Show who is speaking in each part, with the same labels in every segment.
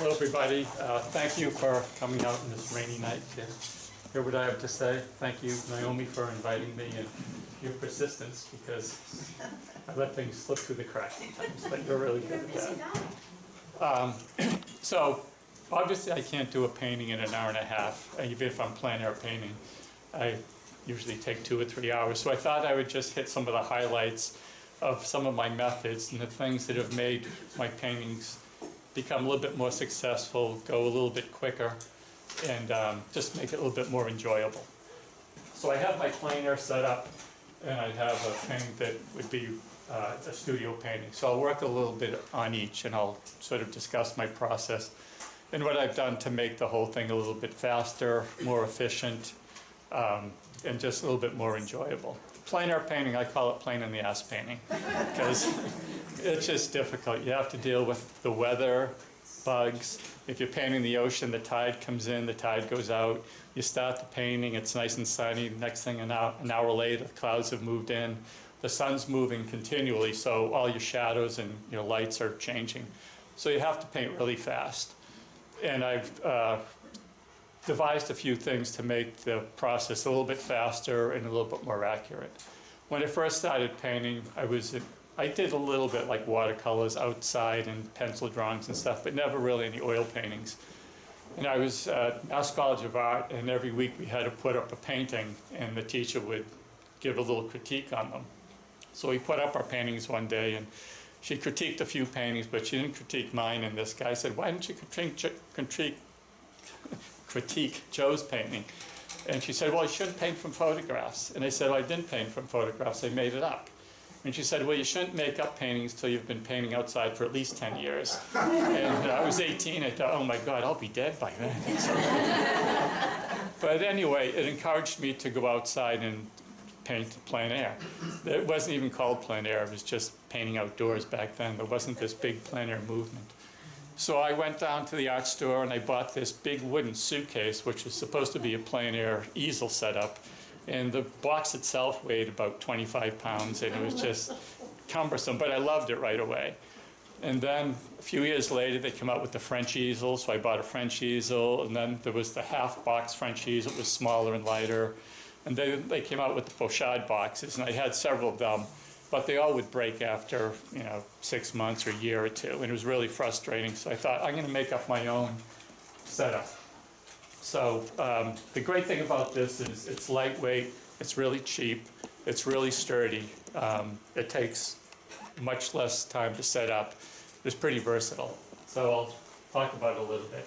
Speaker 1: Hello, everybody. Thank you for coming out on this rainy night to hear what I have to say. Thank you, Naomi, for inviting me and your persistence, because I let things slip through the cracks sometimes, but you're really good at that. So, obviously, I can't do a painting in an hour and a half, even if I'm plein air painting. I usually take 2 or 3 hours, so I thought I would just hit some of the highlights of some of my methods and the things that have made my paintings become a little bit more successful, go a little bit quicker, and just make it a little bit more enjoyable. So I have my plein air set up, and I have a painting that would be a studio painting. So I'll work a little bit on each, and I'll sort of discuss my process and what I've done to make the whole thing a little bit faster, more efficient, and just a little bit more enjoyable. Plein air painting, I call it plain in the ass painting, because it's just difficult. You have to deal with the weather, bugs. If you're painting the ocean, the tide comes in, the tide goes out. You start the painting, it's nice and sunny. Next thing, an hour later, the clouds have moved in. The sun's moving continually, so all your shadows and your lights are changing. So you have to paint really fast. And I've devised a few things to make the process a little bit faster and a little bit more accurate. When I first started painting, I did a little bit like watercolors outside and pencil drawings and stuff, but never really any oil paintings. And I was at Mass College of Art, and every week we had to put up a painting, and the teacher would give a little critique on them. So we put up our paintings one day, and she critiqued a few paintings, but she didn't critique mine. And this guy said, "Why didn't you critique Joe's painting?" And she said, "Well, you shouldn't paint from photographs." And I said, "Well, I didn't paint from photographs, I made it up." And she said, "Well, you shouldn't make up paintings till you've been painting outside for at least 10 years. And I was 18, I thought, oh my God, I'll be dead by then. But anyway, it encouraged me to go outside and paint plein air. It wasn't even called plein air, it was just painting outdoors back then. There wasn't this big plein air movement. So I went down to the art store and I bought this big wooden suitcase, which was supposed to be a plein air easel setup. And the box itself weighed about 25 pounds, and it was just cumbersome, but I loved it right away. And then a few years later, they came out with the French easel, so I bought a French easel, and then there was the half-box French easel. It was smaller and lighter. And then they came out with the pochade boxes, and I had several of them, but they all would break after 6 months or a year or two, and it was really frustrating. So I thought, I'm going to make up my own setup. So the great thing about this is it's lightweight, it's really cheap, it's really sturdy. It takes much less time to set up. It's pretty versatile. So I'll talk about it a little bit.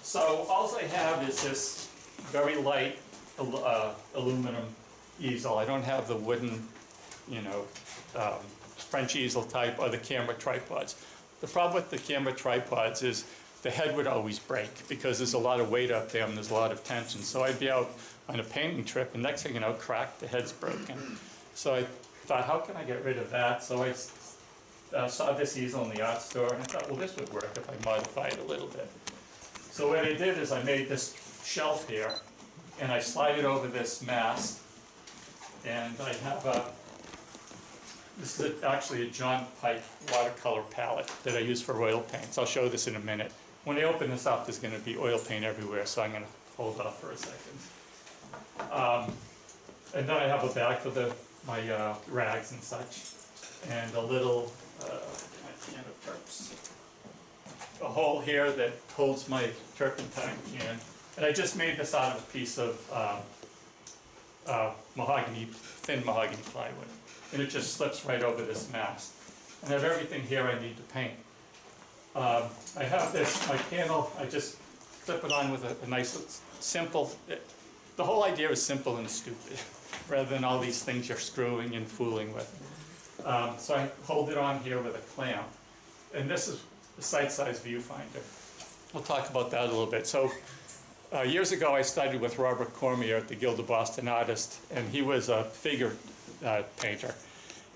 Speaker 1: So all I have is this very light aluminum easel. I don't have the wooden, French easel type or the camera tripods. The problem with the camera tripods is the head would always break because there's a lot of weight up there and there's a lot of tension. So I'd be out on a painting trip, and next thing you know, crack, the head's broken. So I thought, how can I get rid of that? So I saw this easel in the art store, and I thought, well, this would work if I modified it a little bit. So what I did is I made this shelf here, and I slide it over this mast, and I have this is actually a John Pike watercolor palette that I use for oil paints. I'll show this in a minute. When I open this up, there's going to be oil paint everywhere, so I'm going to hold off for a second. And then I have a bag for my rags and such, and a little can of turps. A hole here that holds my turpentine can. And I just made this out of a piece of thin mahogany plywood. And it just slips right over this mast. And I have everything here I need to paint. I have my panel, I just clip it on with a nice, simple, the whole idea is simple and stupid, rather than all these things you're screwing and fooling with. So I hold it on here with a clamp. And this is the sight-size viewfinder. We'll talk about that a little bit. So years ago, I studied with Robert Cormier at the Guild of Boston Artists, and he was a figure painter.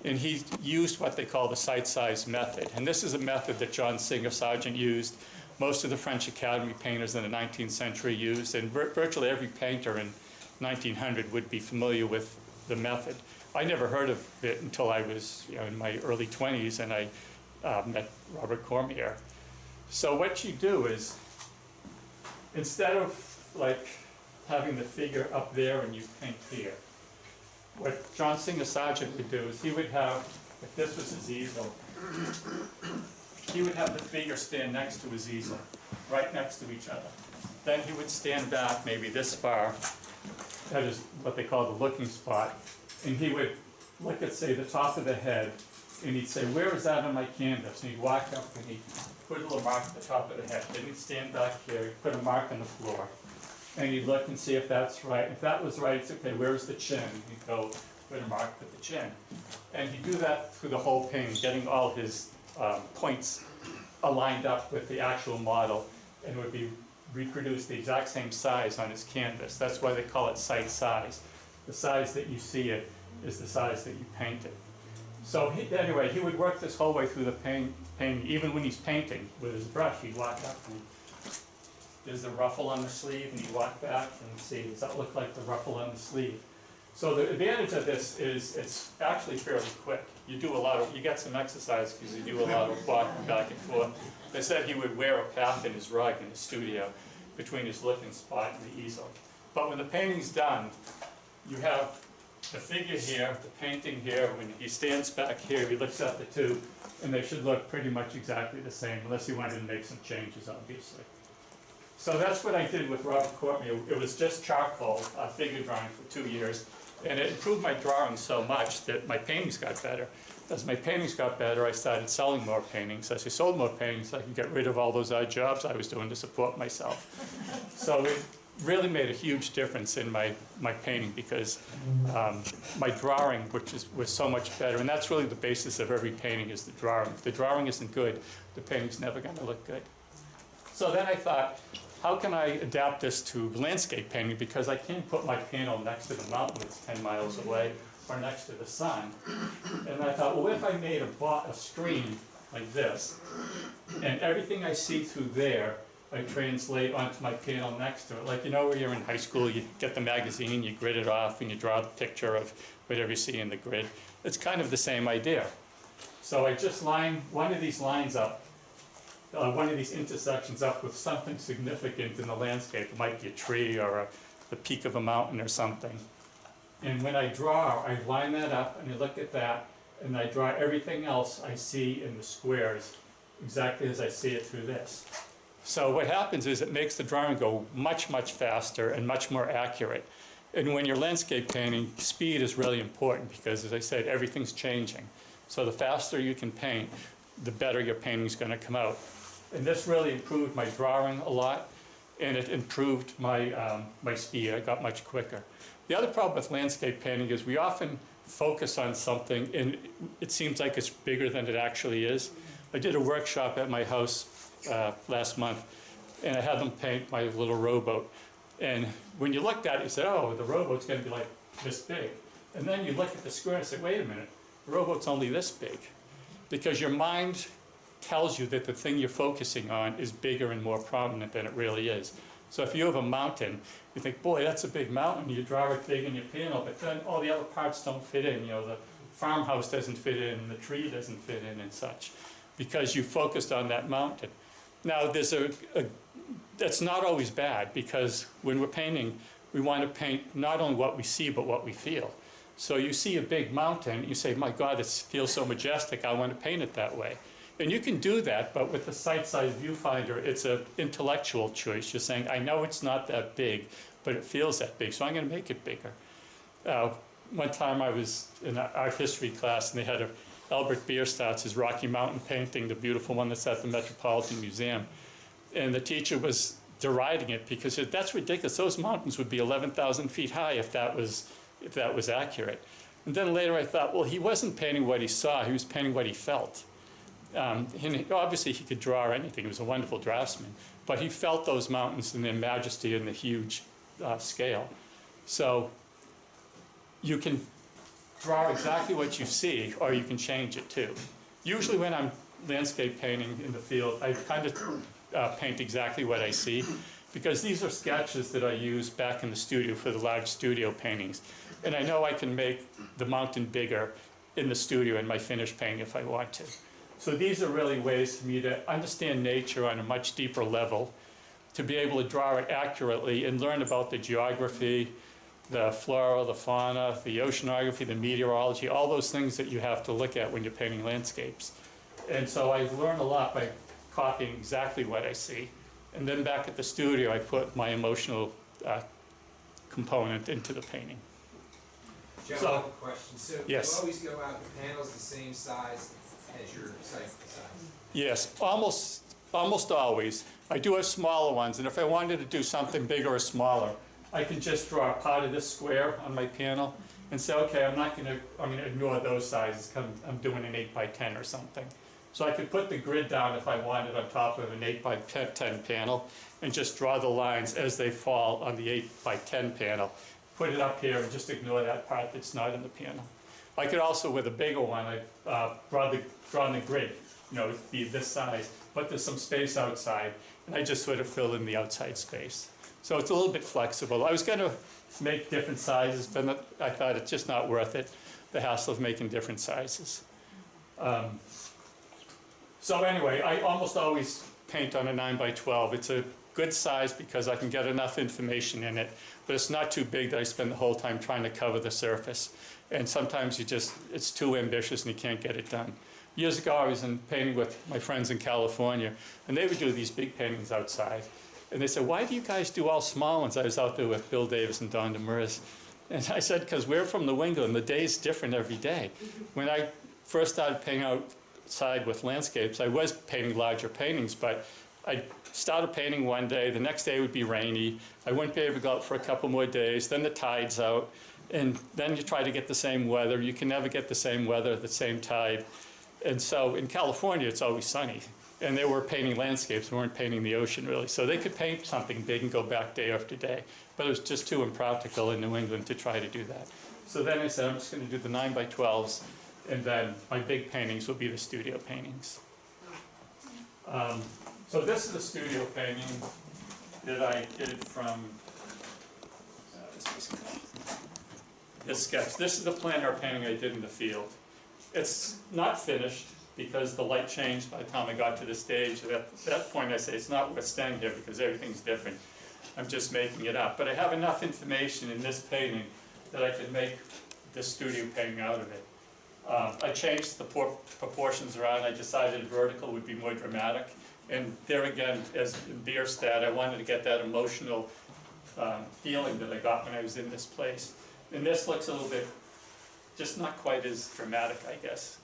Speaker 1: And he used what they call the sight-size method. And this is a method that John Singer Sargent used, most of the French Academy painters in the 19th century used, and virtually every painter in 1900 would be familiar with the method. I never heard of it until I was in my early 20s, and I met Robert Cormier. So what you do is, instead of like having the figure up there and you paint here, what John Singer Sargent would do is he would have, if this was his easel, he would have the figure stand next to his easel, right next to each other. Then he would stand back maybe this far, that is what they call the looking spot, and he would look at, say, the top of the head, and he'd say, where is that on my canvas? And he'd walk up and he'd put a little mark at the top of the head. Then he'd stand back here, he'd put a mark on the floor, and he'd look and see if that's right. If that was right, it's okay, where's the chin? He'd go put a mark at the chin. And he'd do that through the whole painting, getting all his points aligned up with the actual model, and would be reproduced the exact same size on his canvas. That's why they call it sight size. The size that you see it is the size that you paint it. So anyway, he would work this whole way through the painting. Even when he's painting with his brush, he'd walk up and there's the ruffle on the sleeve, and he'd walk back and see, does that look like the ruffle on the sleeve? So the advantage of this is it's actually fairly quick. You get some exercise because you do a lot of walking back and forth. They said he would wear a path in his rug in his studio between his looking spot and the easel. But when the painting's done, you have the figure here, the painting here. When he stands back here, he looks at the two, and they should look pretty much exactly the same, unless he wanted to make some changes, obviously. So that's what I did with Robert Cormier. It was just charcoal figure drawing for 2 years, and it improved my drawing so much that my paintings got better. As my paintings got better, I started selling more paintings. As I sold more paintings, I could get rid of all those odd jobs I was doing to support myself. So it really made a huge difference in my painting, because my drawing, was so much better. And that's really the basis of every painting, is the drawing. If the drawing isn't good, the painting's never going to look good. So then I thought, how can I adapt this to landscape painting? Because I can't put my panel next to the mountain that's 10 miles away, or next to the sun. And I thought, well, what if I made a screen like this, and everything I see through there, I translate onto my panel next to it. Like, you know, where you're in high school, you get the magazine, you grid it off, and you draw the picture of whatever you see in the grid. It's kind of the same idea. So I just line one of these lines up, one of these intersections up with something significant in the landscape. It might be a tree or the peak of a mountain or something. And when I draw, I line that up and I look at that, and I draw everything else I see in the squares exactly as I see it through this. So what happens is it makes the drawing go much, much faster and much more accurate. And when you're landscape painting, speed is really important, because, as I said, everything's changing. So the faster you can paint, the better your painting's going to come out. And this really improved my drawing a lot, and it improved my, my speed. I got much quicker. The other problem with landscape painting is we often focus on something, and it seems like it's bigger than it actually is. I did a workshop at my house last month, and I had them paint my little rowboat. And when you looked at it, you said, oh, the rowboat's going to be like this big. And then you look at the square and say, wait a minute, the rowboat's only this big. Because your mind tells you that the thing you're focusing on is bigger and more prominent than it really is. So if you have a mountain, you think, boy, that's a big mountain. You draw it big in your panel, but then all the other parts don't fit in. You know, the farmhouse doesn't fit in, the tree doesn't fit in and such, because you focused on that mountain. Now, there's that's not always bad, because when we're painting, we want to paint not only what we see, but what we feel. So you see a big mountain, you say, my God, it feels so majestic, I want to paint it that way. And you can do that, but with the sight-size viewfinder, it's an intellectual choice. You're saying, I know it's not that big, but it feels that big, so I'm going to make it bigger. One time I was in an art history class, and they had Albert Bierstadt's Rocky Mountain painting, the beautiful one that's at the Metropolitan Museum. And the teacher was deriding it, because he said, that's ridiculous. Those mountains would be 11,000 feet high if that was accurate. And then later I thought, well, he wasn't painting what he saw, he was painting what he felt. And obviously he could draw anything, he was a wonderful draftsman, but he felt those mountains and their majesty and the huge scale. So you can draw exactly what you see, or you can change it too. Usually when I'm landscape painting in the field, I kind of paint exactly what I see, because these are sketches that I use back in the studio for the large studio paintings. And I know I can make the mountain bigger in the studio in my finished painting if I want to. So these are really ways for me to understand nature on a much deeper level, to be able to draw it accurately and learn about the geography, the flora, the fauna, the oceanography, the meteorology, all those things that you have to look at when you're painting landscapes. And so I learn a lot by copying exactly what I see. And then back at the studio, I put my emotional component into the painting.
Speaker 2: Joe,
Speaker 1: So,
Speaker 2: I have a question. So
Speaker 1: yes.
Speaker 2: you always go out the panels the same size as your site size?
Speaker 1: Yes, almost always. I do have smaller ones, and if I wanted to do something bigger or smaller, I can just draw a part of this square on my panel and say, okay, I'm gonna ignore those sizes because I'm doing an 8 by 10 or something. So I could put the grid down if I wanted on top of an 8 by 10 panel and just draw the lines as they fall on the 8 by 10 panel. Put it up here and just ignore that part that's not in the panel. I could also, with a bigger one, I've drawn the grid, to be this size, but there's some space outside, and I just sort of fill in the outside space. So it's a little bit flexible. I was going to make different sizes, but I thought it's just not worth it, the hassle of making different sizes. So anyway, I almost always paint on a 9 by 12. It's a good size because I can get enough information in it, but it's not too big that I spend the whole time trying to cover the surface. And sometimes it's too ambitious and you can't get it done. Years ago, I was painting with my friends in California, and they would do these big paintings outside. And they said, why do you guys do all small ones? I was out there with Bill Davis and Don Demers. And I said, because we're from New England, the day's different every day. When I first started painting outside with landscapes, I was painting larger paintings, but I started painting one day, the next day would be rainy, I wouldn't be able to go out for a couple more days, then the tide's out, and then you try to get the same weather. You can never get the same weather at the same tide. And so in California, it's always sunny. And they were painting landscapes, they weren't painting the ocean really. So they could paint something big and go back day after day. But it was just too impractical in New England to try to do that. So then I said, I'm just going to do the 9 by 12s, and then my big paintings will be the studio paintings. So this is a studio painting that I did from this sketch. This is the plein air painting I did in the field. It's not finished because the light changed by the time I got to the stage. At that point I say it's not worth staying here because everything's different. I'm just making it up. But I have enough information in this painting that I can make this studio painting out of it. I changed the proportions around. I decided vertical would be more dramatic. And there again, as in Bierstadt, I wanted to get that emotional feeling that I got when I was in this place. And this looks a little bit, just not quite as dramatic, I guess,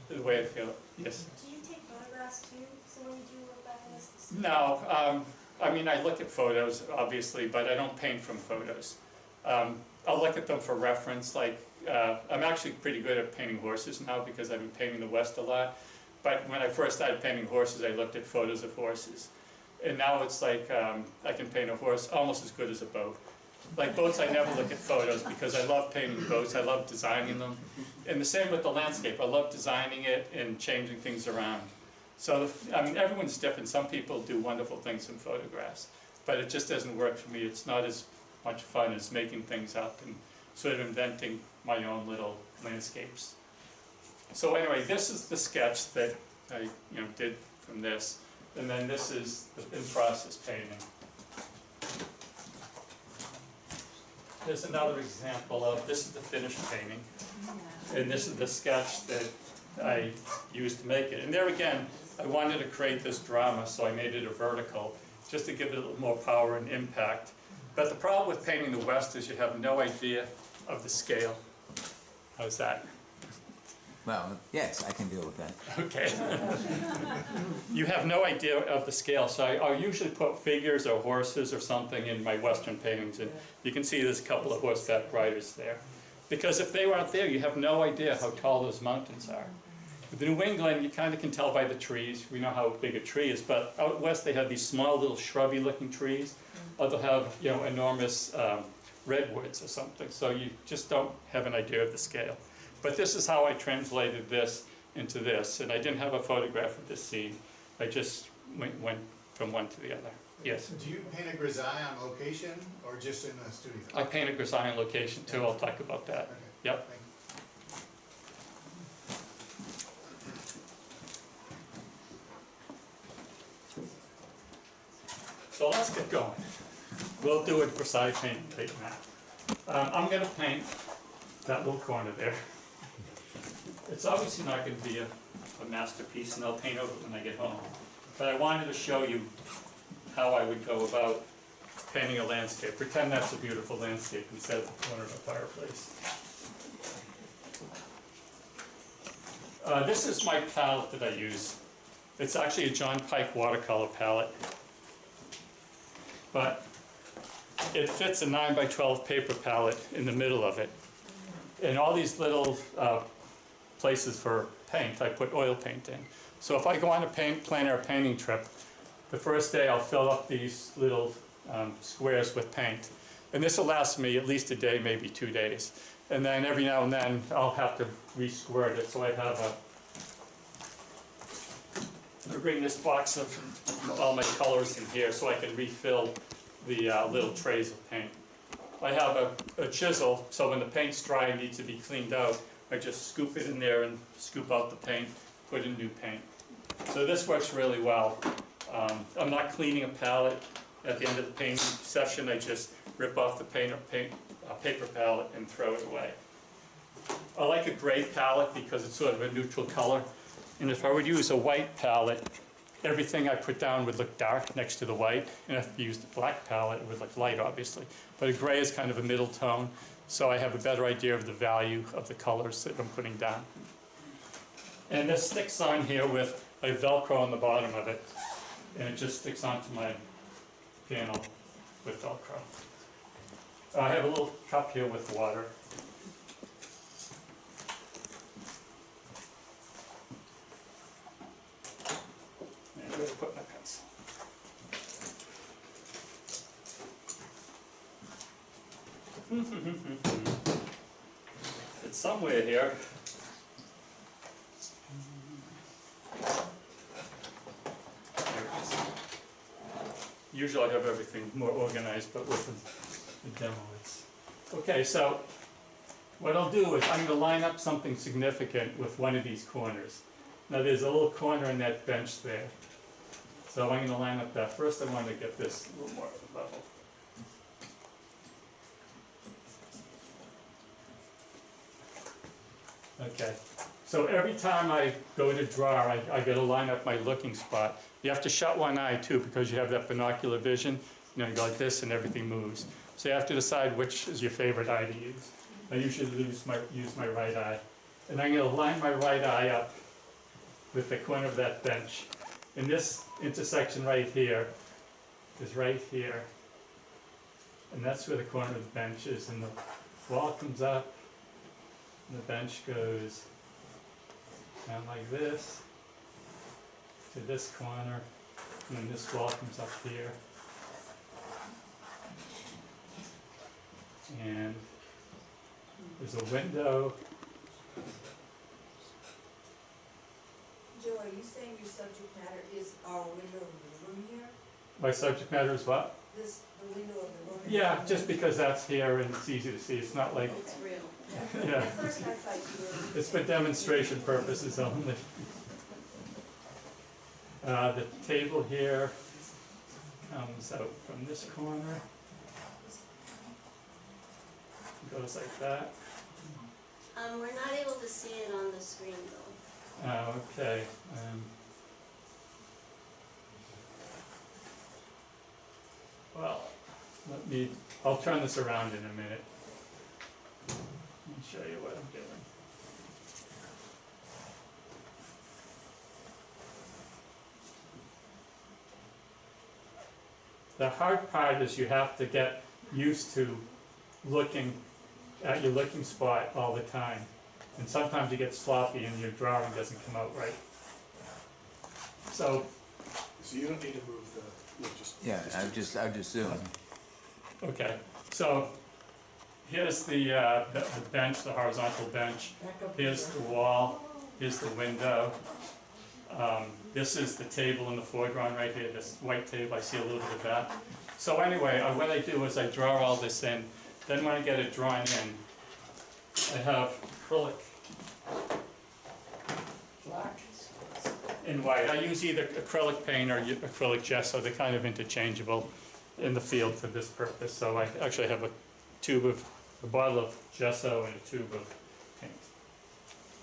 Speaker 1: the way I feel it. Yes?
Speaker 3: Do you take photographs too? So when you do look back at this?
Speaker 1: No, I mean, I look at photos, obviously, but I don't paint from photos. I'll look at them for reference. Like, I'm actually pretty good at painting horses now because I've been painting the West a lot. But when I first started painting horses, I looked at photos of horses. And now it's like I can paint a horse almost as good as a boat. Like boats, I never look at photos because I love painting boats. I love designing them. And the same with the landscape. I love designing it and changing things around. So, I mean, everyone's different. Some people do wonderful things in photographs. But it just doesn't work for me. It's not as much fun as making things up and sort of inventing my own little landscapes. So anyway, this is the sketch that I did from this. And then this is the in-process painting. Here's another example of, this is the finished painting. And this is the sketch that I used to make it. And there again, I wanted to create this drama, so I made it a vertical, just to give it a little more power and impact. But the problem with painting the West is you have no idea of the scale. How's that?
Speaker 4: Well, yes, I can deal with that.
Speaker 1: Okay. You have no idea of the scale, so I usually put figures or horses or something in my Western paintings, and you can see there's a couple of horseback riders there. Because if they weren't there, you have no idea how tall those mountains are. With New England, you kind of can tell by the trees. We know how big a tree is, but out west they have these small little shrubby-looking trees, or they'll have enormous redwoods or something, so you just don't have an idea of the scale. But this is how I translated this into this, and I didn't have a photograph of this scene. I just went from one to the other. Yes?
Speaker 5: Do you paint a grisaille on location or just in the studio?
Speaker 1: I paint a grisaille on location too. I'll talk about that.
Speaker 5: Okay.
Speaker 1: Yep.
Speaker 5: Thank you.
Speaker 1: So let's get going. We'll do it precise paint right now. I'm going to paint that little corner there. It's obviously not going to be a masterpiece, and I'll paint over it when I get home. But I wanted to show you how I would go about painting a landscape. Pretend that's a beautiful landscape instead of the corner of a fireplace. This is my palette that I use. It's actually a John Pike watercolor palette. But it fits a 9x12 paper palette in the middle of it. And all these little places for paint, I put oil paint in. So if I go on a plein air painting trip, the first day I'll fill up these little squares with paint. And this will last me at least a day, maybe 2 days. And then every now and then I'll have to re-squirt it. So I have I bring this box of all my colors in here so I can refill the little trays of paint. I have a chisel, so when the paint's dry and needs to be cleaned out, I just scoop it in there and scoop out the paint, put in new paint. So this works really well. I'm not cleaning a palette. At the end of the painting session, I just rip off the paper palette and throw it away. I like a gray palette because it's sort of a neutral color. And if I would use a white palette, everything I put down would look dark next to the white. And if I used a black palette, it would look light, obviously. But a gray is kind of a middle tone, so I have a better idea of the value of the colors that I'm putting down. And this sticks on here with a Velcro on the bottom of it. And it just sticks onto my panel with Velcro. I have a little cup here with water. And where to put my pencil? It's somewhere here. Usually I have everything more organized, but with the demo it's... Okay, so what I'll do is I'm going to line up something significant with one of these corners. Now there's a little corner in that bench there. So I'm going to line up that. First I want to get this a little more level. Okay, so every time I go to draw, I got to line up my looking spot. You have to shut one eye too because you have that binocular vision. You know, you go like this and everything moves. So you have to decide which is your favorite eye to use. I usually use my right eye. And I'm going to line my right eye up with the corner of that bench. And this intersection right here is right here. And that's where the corner of the bench is. And the wall comes up and the bench goes down like this to this corner, and then this wall comes up here, and there's a window.
Speaker 6: Joe, are you saying your subject matter is our window in the room here?
Speaker 1: My subject matter is what?
Speaker 6: The window of the room?
Speaker 1: Yeah, just because that's here and it's easy to see. It's not like,
Speaker 6: It's real.
Speaker 1: yeah,
Speaker 6: At first I thought you were...
Speaker 1: it's for demonstration purposes only. The table here comes out from this corner, goes like that.
Speaker 3: We're not able to see it on the screen though.
Speaker 1: Okay. Well, I'll turn this around in a minute and show you what I'm doing. The hard part is you have to get used to looking at your looking spot all the time. And sometimes you get sloppy and your drawing doesn't come out right. So
Speaker 5: you don't need to move the, just.
Speaker 4: Yeah, I've just zoomed.
Speaker 1: okay, so here's the bench, the horizontal bench. Here's the wall. Here's the window. This is the table in the foreground right here, this white table. I see a little bit of that. So anyway, what I do is I draw all this in. Then when I get it drawn in, I have acrylic black. in white. I use either acrylic paint or acrylic gesso. They're kind of interchangeable in the field for this purpose. So I actually have a bottle of gesso and a tube of paint.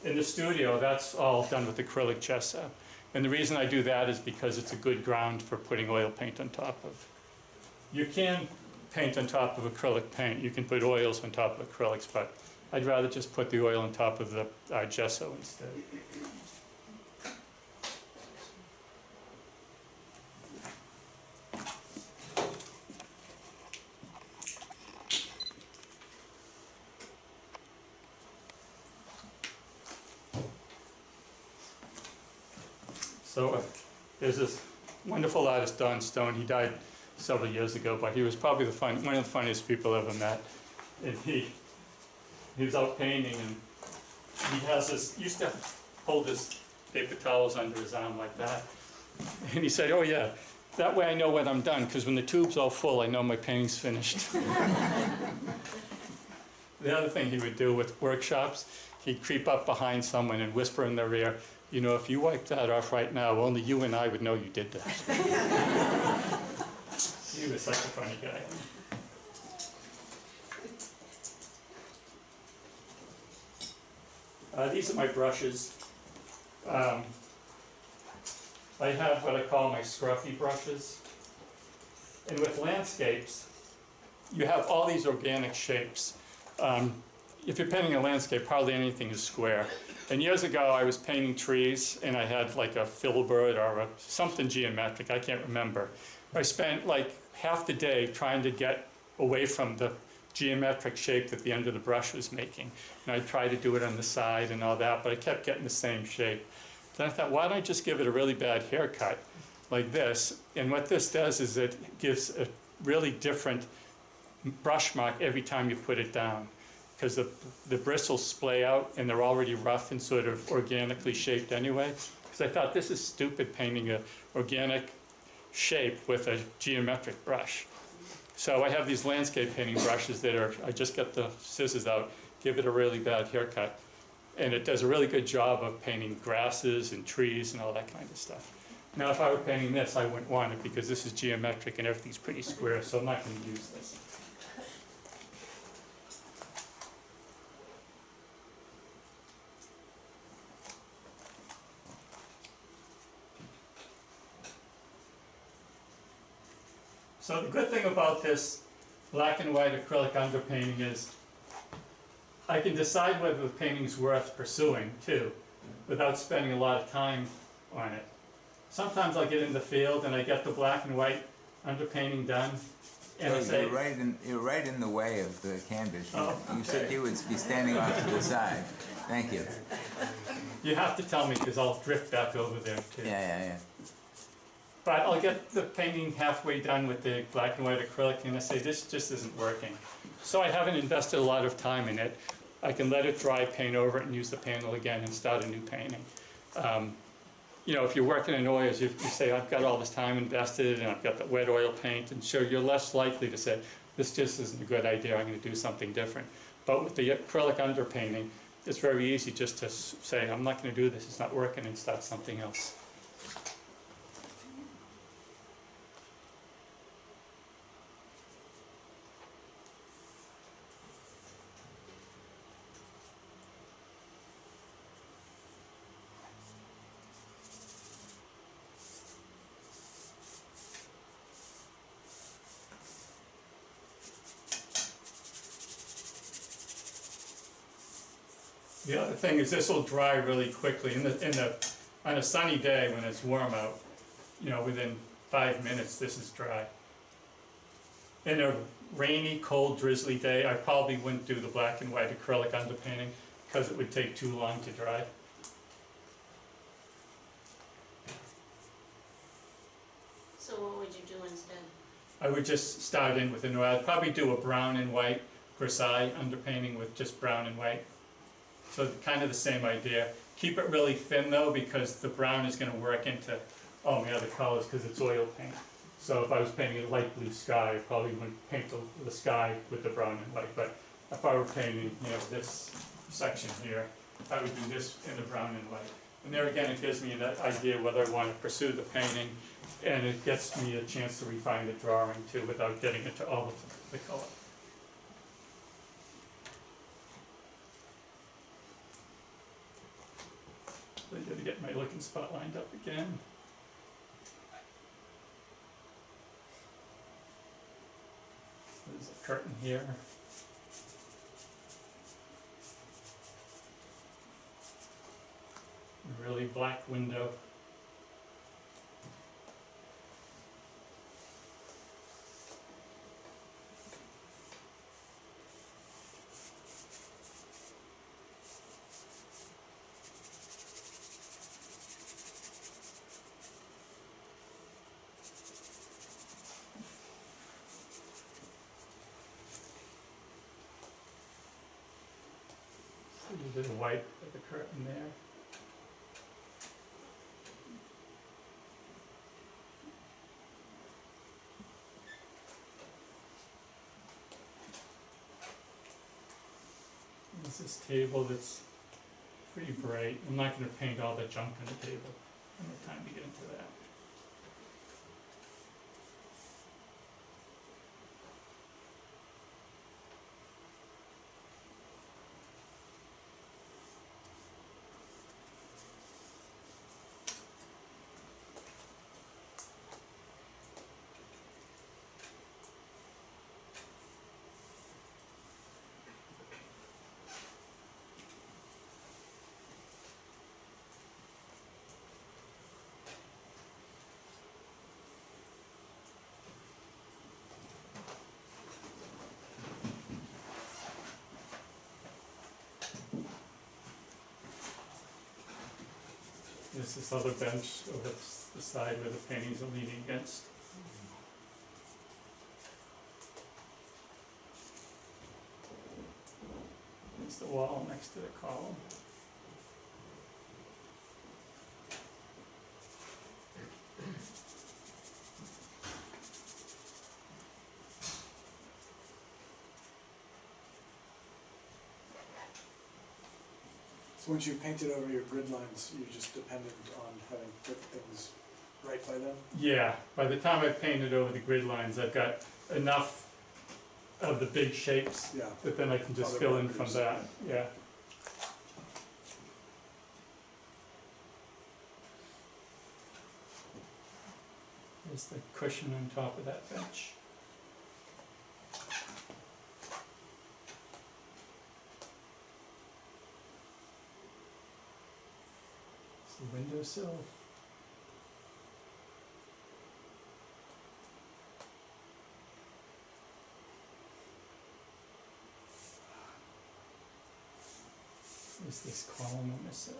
Speaker 1: In the studio, that's all done with acrylic gesso. And the reason I do that is because it's a good ground for putting oil paint on top of. You can paint on top of acrylic paint. You can put oils on top of acrylics, but I'd rather just put the oil on top of the gesso instead. So there's this wonderful artist, Don Stone. He died several years ago, but he was probably one of the funniest people I ever met. And he was out painting, and he used to hold his paper towels under his arm like that. And he said, "Oh yeah, that way I know when I'm done, because when the tube's all full, I know my painting's finished." The other thing he would do with workshops, he'd creep up behind someone and whisper in their ear, "You know, if you wipe that off right now, only you and I would know you did that." He was such a funny guy. These are my brushes. I have what I call my scruffy brushes. And with landscapes, you have all these organic shapes. If you're painting a landscape, hardly anything is square. And years ago, I was painting trees, and I had like a filbert or something geometric, I can't remember. I spent like half the day trying to get away from the geometric shape that the end of the brush was making. And I tried to do it on the side and all that, but I kept getting the same shape. Then I thought, why don't I just give it a really bad haircut like this? And what this does is it gives a really different brush mark every time you put it down, because the bristles splay out and they're already rough and sort of organically shaped anyway. Because I thought, this is stupid painting an organic shape with a geometric brush. So I have these landscape painting brushes that I just get the scissors out, give it a really bad haircut, and it does a really good job of painting grasses and trees and all that kind of stuff. Now if I were painting this, I wouldn't want it because this is geometric and everything's pretty square, so I'm not going to use this. So the good thing about this black and white acrylic underpainting is I can decide whether the painting's worth pursuing too, without spending a lot of time on it. Sometimes I'll get in the field and I get the black and white underpainting done, and I say,
Speaker 4: you're right in the way of the canvas.
Speaker 1: Oh,
Speaker 4: You said you would be standing off to the side. Thank you.
Speaker 1: you have to tell me because I'll drift back over there too.
Speaker 4: Yeah.
Speaker 1: But I'll get the painting halfway done with the black and white acrylic and I say, this just isn't working. So I haven't invested a lot of time in it. I can let it dry, paint over it, and use the panel again and start a new painting. You know, if you're working in oils, you say, I've got all this time invested and I've got the wet oil paint, and so you're less likely to say, this just isn't a good idea, I'm going to do something different. But with the acrylic underpainting, it's very easy just to say, I'm not going to do this, it's not working, and start something else. The other thing is this will dry really quickly. On a sunny day when it's warm out, you know, within 5 minutes this is dry. In a rainy, cold, drizzly day, I probably wouldn't do the black and white acrylic underpainting because it would take too long to dry.
Speaker 3: So what would you do instead?
Speaker 1: I would just start in with an oil. I'd probably do a brown and white grisaille underpainting with just brown and white. So kind of the same idea. Keep it really thin though, because the brown is going to work into all my other colors because it's oil paint. So if I was painting a light blue sky, I probably wouldn't paint the sky with the brown and white. But if I were painting, you know, this section here, I would do this in the brown and white. And there again, it gives me an idea whether I want to pursue the painting, and it gets me a chance to refine the drawing too without getting into all of the color. So I gotta get my looking spot lined up again. There's a curtain here. A really black window. A little bit of white at the curtain there. There's this table that's pretty bright. I'm not going to paint all the junk on the table. I don't have time to get into that. There's this other bench over the side where the paintings are leaning against. There's the wall next to the column.
Speaker 7: So once you've painted over your grid lines, you're just dependent on having put things right by them?
Speaker 1: Yeah, by the time I've painted over the grid lines, I've got enough of the big shapes
Speaker 7: Yeah.
Speaker 1: that then I can just
Speaker 7: Other
Speaker 1: fill in from
Speaker 7: markers.
Speaker 1: that, yeah. There's the cushion on top of that bench. It's the windowsill. There's this column on this side.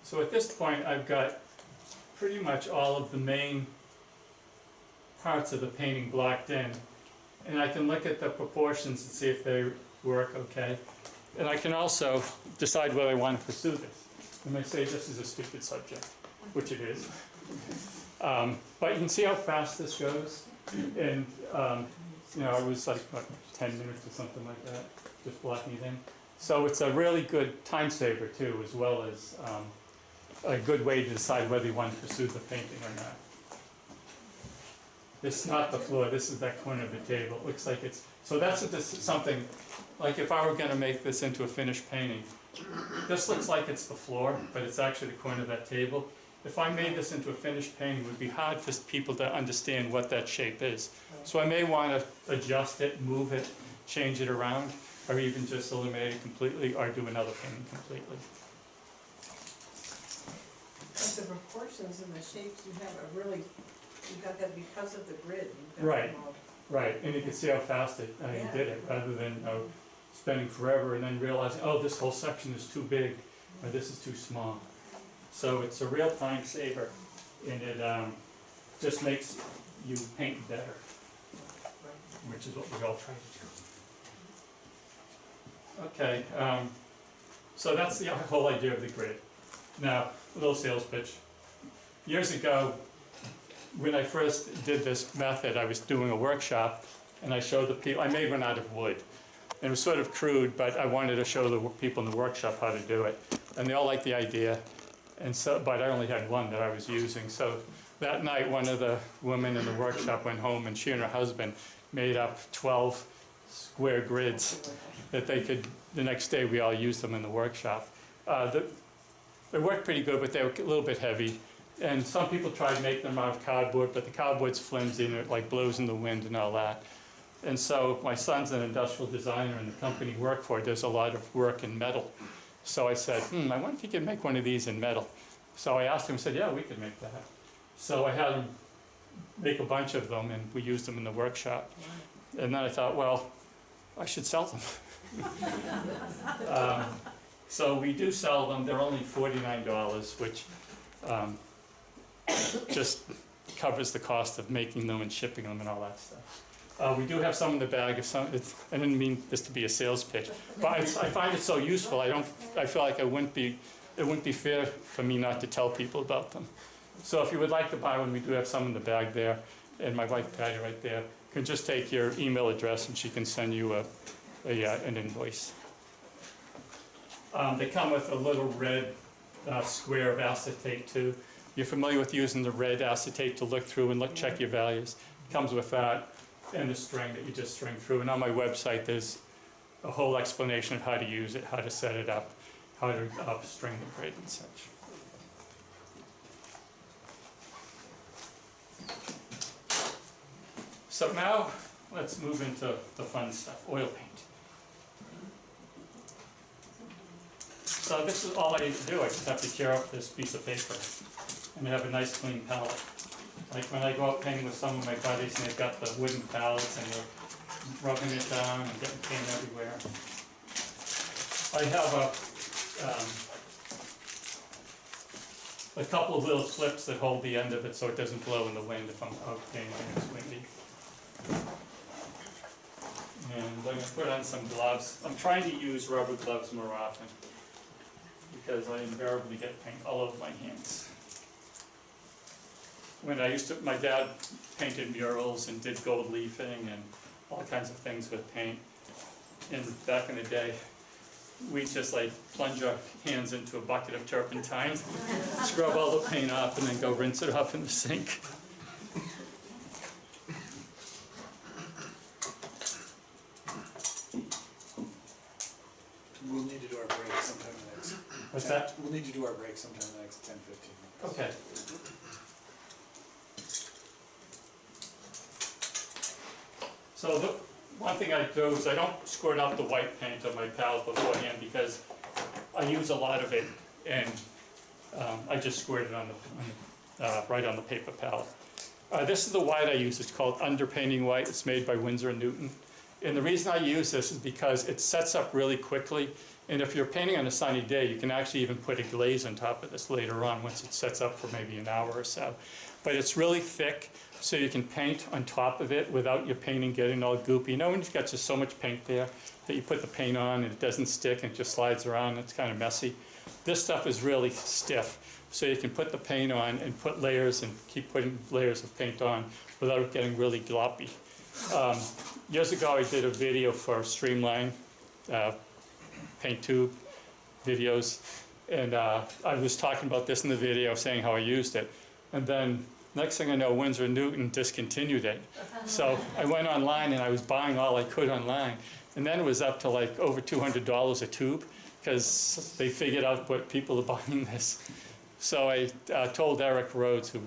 Speaker 1: So at this point, I've got pretty much all of the main parts of the painting blocked in. And I can look at the proportions and see if they work okay. And I can also decide whether I want to pursue this. I may say this is a stupid subject, which it is. But you can see how fast this goes. And you know, it was like, what, 10 minutes or something like that, just blocking it in. So it's a really good time saver too, as well as a good way to decide whether you want to pursue the painting or not. This is not the floor, this is that corner of the table. It looks like it's, so that's something, like if I were going to make this into a finished painting, this looks like it's the floor, but it's actually the corner of that table. If I made this into a finished painting, it would be hard for people to understand what that shape is. So I may want to adjust it, move it, change it around, or even just eliminate it completely, or do another painting completely.
Speaker 6: But the proportions and the shapes you have are really, you got that because of the grid. You've got
Speaker 1: Right.
Speaker 6: them all.
Speaker 1: Right, and you can see how fast I did it, rather than spending forever and then realizing, oh, this whole section is too big, or this is too small. So it's a real time saver, and it just makes you paint better, which is what we all try to do. Okay, so that's the whole idea of the grid. Now, a little sales pitch. Years ago, when I first did this method, I was doing a workshop, and I showed the people, I made one out of wood. And it was sort of crude, but I wanted to show the people in the workshop how to do it. And they all liked the idea, and so, but I only had one that I was using. So that night, one of the women in the workshop went home, and she and her husband made up 12 square grids that they could, the next day we all used them in the workshop. They worked pretty good, but they were a little bit heavy. And some people tried to make them out of cardboard, but the cardboard's flimsy and it like blows in the wind and all that. And so my son's an industrial designer, and the company he worked for does a lot of work in metal. So I said, I wonder if you could make one of these in metal. So I asked him, he said, yeah, we could make that. So I had him make a bunch of them, and we used them in the workshop. And then I thought, well, I should sell them. So we do sell them. They're only $49, which just covers the cost of making them and shipping them and all that stuff. We do have some in the bag. I didn't mean this to be a sales pitch, but I find it so useful. I feel like it wouldn't be fair for me not to tell people about them. So if you would like to buy one, we do have some in the bag there, and my wife Patty right there can just take your email address, and she can send you an invoice. They come with a little red square of acetate too. You're familiar with using the red acetate to look through and check your values. It comes with that, and the string that you just string through. And on my website, there's a whole explanation of how to use it, how to set it up, how to string the grid and such. So now, let's move into the fun stuff, oil paint. So this is all I need to do. I just have to tear up this piece of paper and have a nice clean palette. Like when I go out painting with some of my buddies, and they've got the wooden palettes and they're rubbing it down and getting paint everywhere. I have a couple of little clips that hold the end of it so it doesn't blow in the wind if I'm out painting and it's windy. And I'm going to put on some gloves. I'm trying to use rubber gloves more often because I invariably get paint all over my hands. When my dad painted murals and did gold leafing and all kinds of things with paint. And back in the day, we just like plunge our hands into a bucket of turpentine, scrub all the paint off, and then go rinse it off in the sink.
Speaker 7: We'll need to do our break sometime in the next.
Speaker 1: What's that?
Speaker 7: We'll need to do our break sometime in the next 10, 15 minutes.
Speaker 1: Okay. So the one thing I do is I don't squirt out the white paint on my palette beforehand because I use a lot of it, and I just squirt it right on the paper palette. This is the white I use. It's called underpainting white. It's made by Winsor & Newton. And the reason I use this is because it sets up really quickly. And if you're painting on a sunny day, you can actually even put a glaze on top of this later on once it sets up for maybe an hour or so. But it's really thick, so you can paint on top of it without your painting getting all goopy. You know when you've got just so much paint there that you put the paint on and it doesn't stick and it just slides around, it's kind of messy. This stuff is really stiff, so you can put the paint on and put layers and keep putting layers of paint on without it getting really gloppy. Years ago I did a video for Streamline paint tube videos, and I was talking about this in the video, saying how I used it. And then next thing I know, Winsor & Newton discontinued it. So I went online and I was buying all I could online. And then it was up to like over $200 a tube because they figured out what people are buying this. So I told Eric Rhodes, who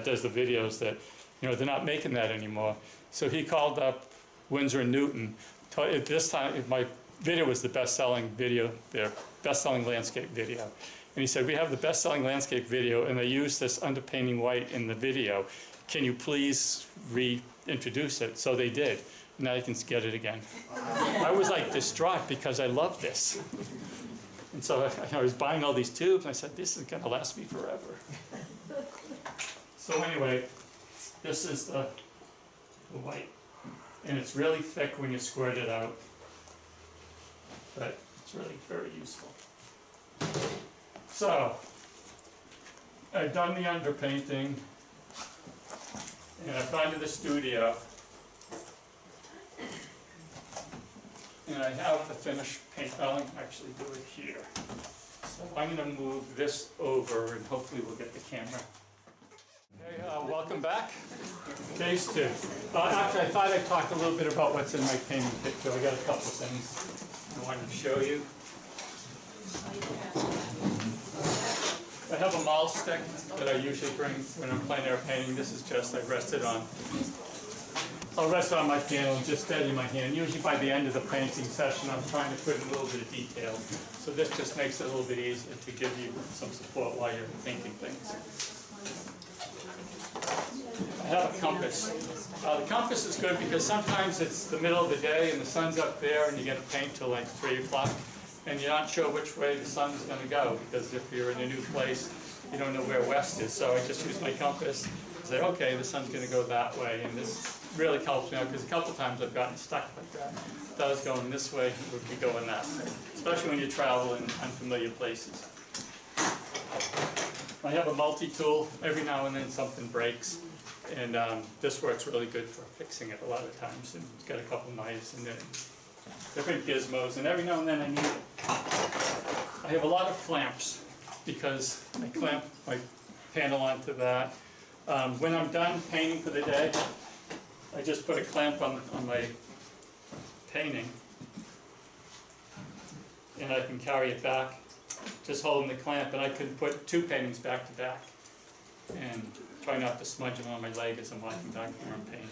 Speaker 1: does the videos, that they're not making that anymore. So he called up Winsor & Newton. This time my video was the best-selling video, their best-selling landscape video. And he said, we have the best-selling landscape video, and they use this underpainting white in the video. Can you please reintroduce it? So they did. Now you can get it again. I was like distraught because I love this. And so I was buying all these tubes, and I said, this is gonna last me forever. So anyway, this is the white. And it's really thick when you squirt it out. But it's really very useful. So, I've done the underpainting, and I've gone to the studio, and I have the finished paint. I'll actually do it here. So I'm going to move this over, and hopefully we'll get the camera. Okay, welcome back. Phase 2. Actually, I thought I'd talk a little bit about what's in my painting kit, so I got a couple things I wanted to show you. I have a maul stick that I usually bring when I'm plein air painting. This is just, I'll rest it on my panel and just steady my hand. Usually by the end of the painting session, I'm trying to put in a little bit of detail. So this just makes it a little bit easier to give you some support while you're painting things. I have a compass. The compass is good because sometimes it's the middle of the day and the sun's up there and you get to paint till like 3 o'clock. And you're not sure which way the sun's going to go, because if you're in a new place, you don't know where west is. So I just use my compass and say, okay, the sun's going to go that way. And this really helps me out, because a couple times I've gotten stuck like that. If I was going this way, it would be going that way, especially when you travel in unfamiliar places. I have a multi-tool. Every now and then something breaks. And this works really good for fixing it a lot of times. And it's got a couple knives in it. Different gizmos, and every now and then I need it. I have a lot of clamps because I clamp my panel onto that. When I'm done painting for the day, I just put a clamp on my painting, and I can carry it back, just holding the clamp, and I can put 2 paintings back to back, and try not to smudge them on my leg as I'm walking back where I'm painting.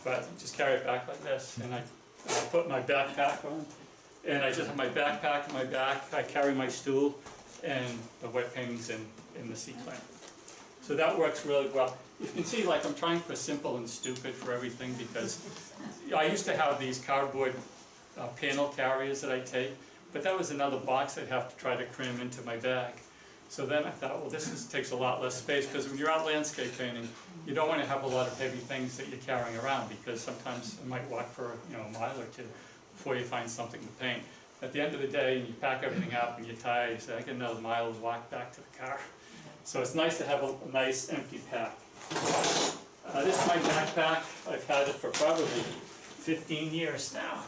Speaker 1: But just carry it back like this, and I put my backpack on, and I just have my backpack in my back. I carry my stool and the wet paintings in the C-clamp. So that works really well. You can see, like, I'm trying for simple and stupid for everything, because I used to have these cardboard panel carriers that I take, but that was another box I'd have to try to cram into my bag. So then I thought, well, takes a lot less space, because when you're out landscape painting, you don't want to have a lot of heavy things that you're carrying around, because sometimes you might walk for a mile or 2 before you find something to paint. At the end of the day, you pack everything up and you're tired, you say, I get another mile to walk back to the car. So it's nice to have a nice empty pack. This is my backpack. I've had it for probably 15 years now.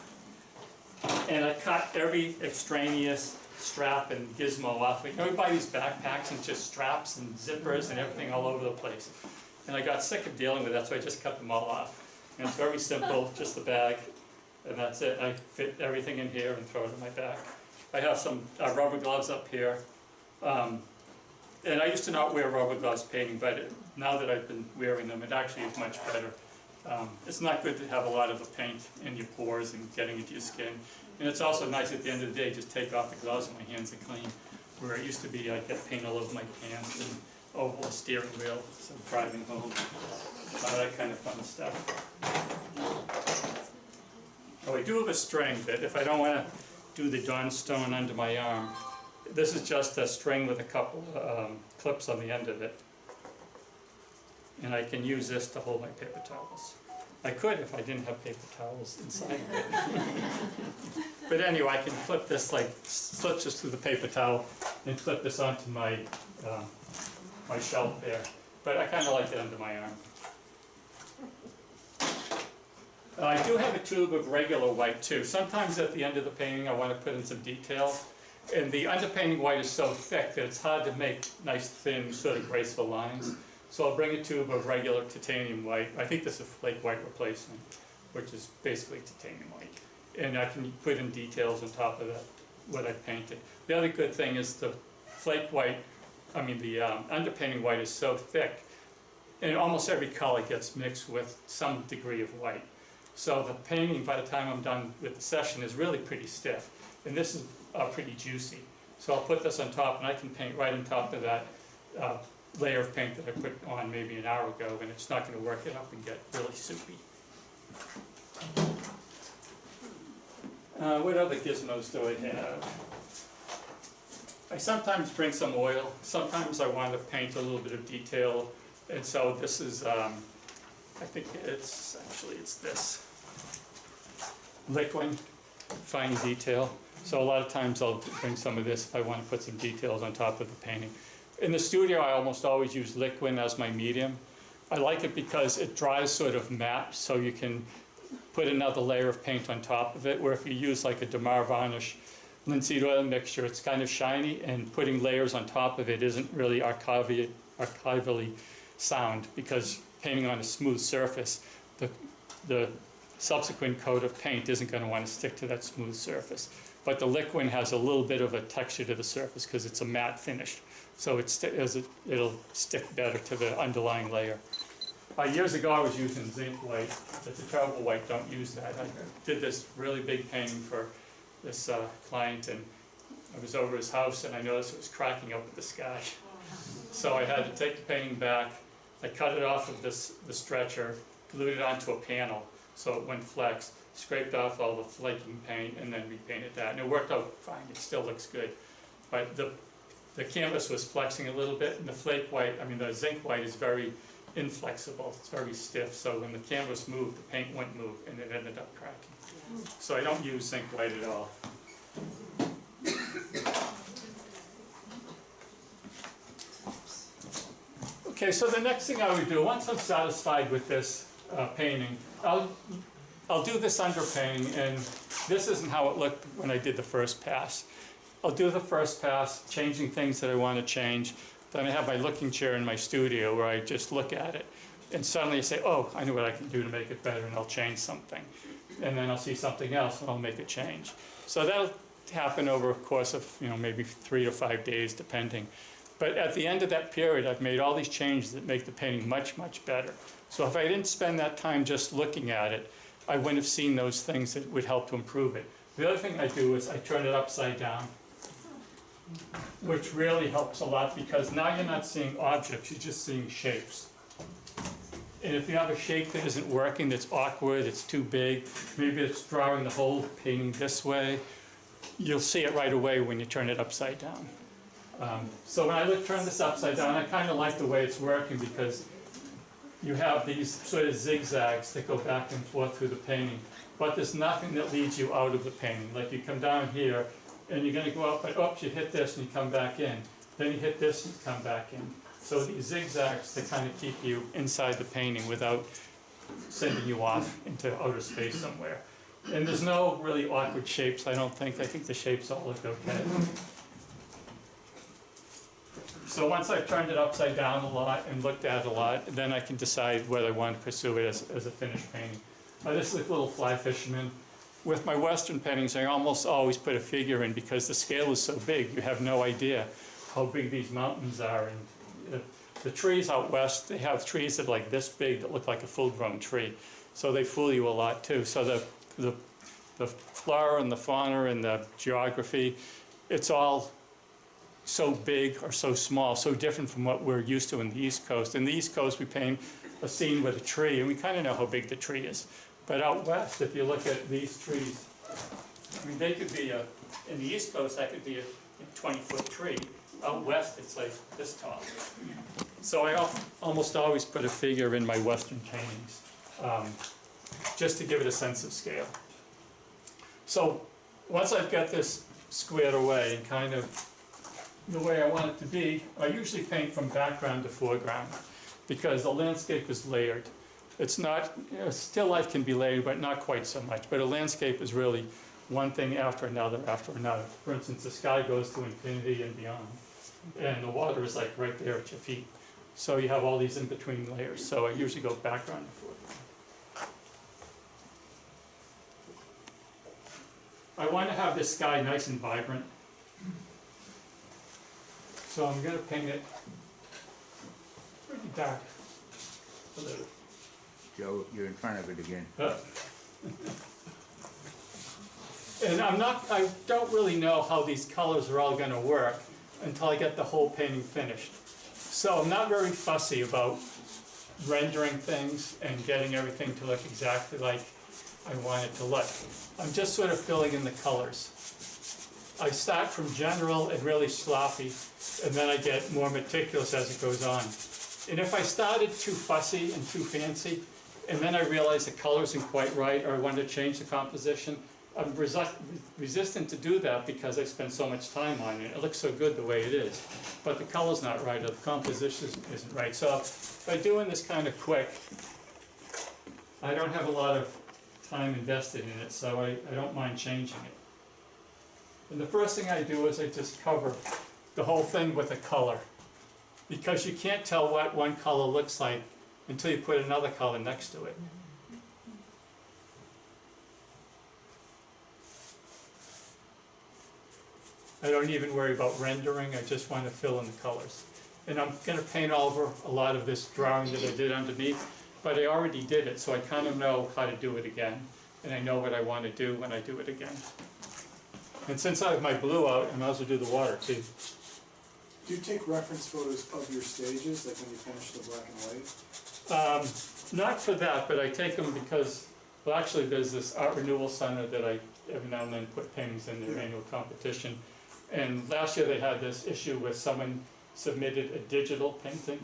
Speaker 1: And I cut every extraneous strap and gizmo off. We buy these backpacks and just straps and zippers and everything all over the place. And I got sick of dealing with that, so I just cut them all off. And it's very simple, just the bag, and that's it. I fit everything in here and throw it in my bag. I have some rubber gloves up here. And I used to not wear rubber gloves painting, but now that I've been wearing them, it actually is much better. It's not good to have a lot of the paint in your pores and getting into your skin. And it's also nice at the end of the day, just take off the gloves and my hands are clean. Where it used to be, I'd get paint all over my pants and over the steering wheel, so driving home, all that kind of fun stuff. Oh, I do have a string that if I don't want to do the Dawn stone under my arm, this is just a string with a couple clips on the end of it. And I can use this to hold my paper towels. I could if I didn't have paper towels inside of it. But anyway, I can flip this, slip this through the paper towel and flip this onto my my shelf there. But I kind of like it under my arm. I do have a tube of regular white too. Sometimes at the end of the painting I want to put in some detail. And the underpainting white is so thick that it's hard to make nice, thin, sort of graceful lines. So I'll bring a tube of regular titanium white. I think this is a flake white replacement, which is basically titanium white. And I can put in details on top of that, what I painted. The other good thing is the flake white, the underpainting white is so thick, and almost every color gets mixed with some degree of white. So the painting, by the time I'm done with the session, is really pretty stiff. And this is pretty juicy. So I'll put this on top, and I can paint right on top of that layer of paint that I put on maybe an hour ago, and it's not going to work it up and get really soupy. What other gizmos do I have? I sometimes bring some oil, sometimes I want to paint a little bit of detail, and so this is, I think it's this liquid fine detail. So a lot of times I'll bring some of this if I want to put some details on top of the painting. In the studio, I almost always use liquid as my medium. I like it because it dries sort of matte, so you can put another layer of paint on top of it, where if you use like a Damar varnish linseed oil mixture, it's kind of shiny, and putting layers on top of it isn't really archivally sound, because painting on a smooth surface, the subsequent coat of paint isn't going to want to stick to that smooth surface. But the liquid has a little bit of a texture to the surface because it's a matte finish, so it'll stick better to the underlying layer. Years ago I was using zinc white. It's a terrible white, don't use that. I did this really big painting for this client, and I was over his house and I noticed it was cracking up at the sky. So I had to take the painting back. I cut it off of the stretcher, glued it onto a panel so it wouldn't flex, scraped off all the flaking paint, and then repainted that. And it worked out fine, it still looks good. But the canvas was flexing a little bit, and the zinc white is very inflexible, it's very stiff, so when the canvas moved, the paint wouldn't move, and it ended up cracking. So I don't use zinc white at all. Okay, so the next thing I would do, once I'm satisfied with this painting, I'll do this underpainting, and this isn't how it looked when I did the first pass. I'll do the first pass, changing things that I want to change. Then I have my looking chair in my studio where I just look at it, and suddenly I say, oh, I know what I can do to make it better, and I'll change something. And then I'll see something else and I'll make a change. So that'll happen over a course of maybe 3 to 5 days, depending. But at the end of that period, I've made all these changes that make the painting much, much better. So if I didn't spend that time just looking at it, I wouldn't have seen those things that would help to improve it. The other thing I do is I turn it upside down, which really helps a lot, because now you're not seeing objects, you're just seeing shapes. And if you have a shape that isn't working, that's awkward, it's too big, maybe it's drawing the whole painting this way, you'll see it right away when you turn it upside down. So when I turn this upside down, I kind of like the way it's working, because you have these sort of zigzags that go back and forth through the painting, but there's nothing that leads you out of the painting. Like you come down here, and you're going to go up, but oops, you hit this and you come back in. Then you hit this and you come back in. So these zigzags, they kind of keep you inside the painting without sending you off into outer space somewhere. And there's no really awkward shapes, I don't think. I think the shapes all look okay. So once I've turned it upside down a lot and looked at it a lot, then I can decide whether I want to pursue it as a finished painting. This is a little fly fisherman. With my Western paintings, I almost always put a figure in, because the scale is so big, you have no idea how big these mountains are. And the trees out west, they have trees that are like this big that look like a full-grown tree. So they fool you a lot too. So the flora and the fauna and the geography, it's all so big or so small, so different from what we're used to in the East Coast. In the East Coast, we paint a scene with a tree, and we kind of know how big the tree is. But out west, if you look at these trees, I mean, they could be in the East Coast, that could be a 20-foot tree. Out west, it's like this tall. So I almost always put a figure in my Western paintings, just to give it a sense of scale. So once I've got this squared away and kind of the way I want it to be, I usually paint from background to foreground, because the landscape is layered. It's not, still life can be layered, but not quite so much. But a landscape is really one thing after another after another. For instance, the sky goes to infinity and beyond, and the water is like right there at your feet. So you have all these in-between layers. So I usually go background to foreground. I want to have this sky nice and vibrant. So I'm going to paint it pretty dark. A little.
Speaker 4: Joe, you're in front of it again.
Speaker 1: And I don't really know how these colors are all going to work until I get the whole painting finished. So I'm not very fussy about rendering things and getting everything to look exactly like I want it to look. I'm just sort of filling in the colors. I start from general and really sloppy, and then I get more meticulous as it goes on. And if I started too fussy and too fancy, and then I realize the color isn't quite right, or I want to change the composition, I'm resistant to do that because I spend so much time on it. It looks so good the way it is, but the color's not right, or the composition isn't right. So by doing this kind of quick, I don't have a lot of time invested in it, so I don't mind changing it. And the first thing I do is I just cover the whole thing with a color, because you can't tell what one color looks like until you put another color next to it. I don't even worry about rendering, I just want to fill in the colors. And I'm going to paint over a lot of this drawing that I did underneath, but I already did it, so I kind of know how to do it again. And I know what I want to do when I do it again. And since I have my blue out, I might as well do the water too.
Speaker 7: Do you take reference photos of your stages, like when you finish the black and white?
Speaker 1: Not for that, but I take them because, well, actually there's this art renewal center that I every now and then put paintings in their annual competition. And last year they had this issue where someone submitted a digital painting,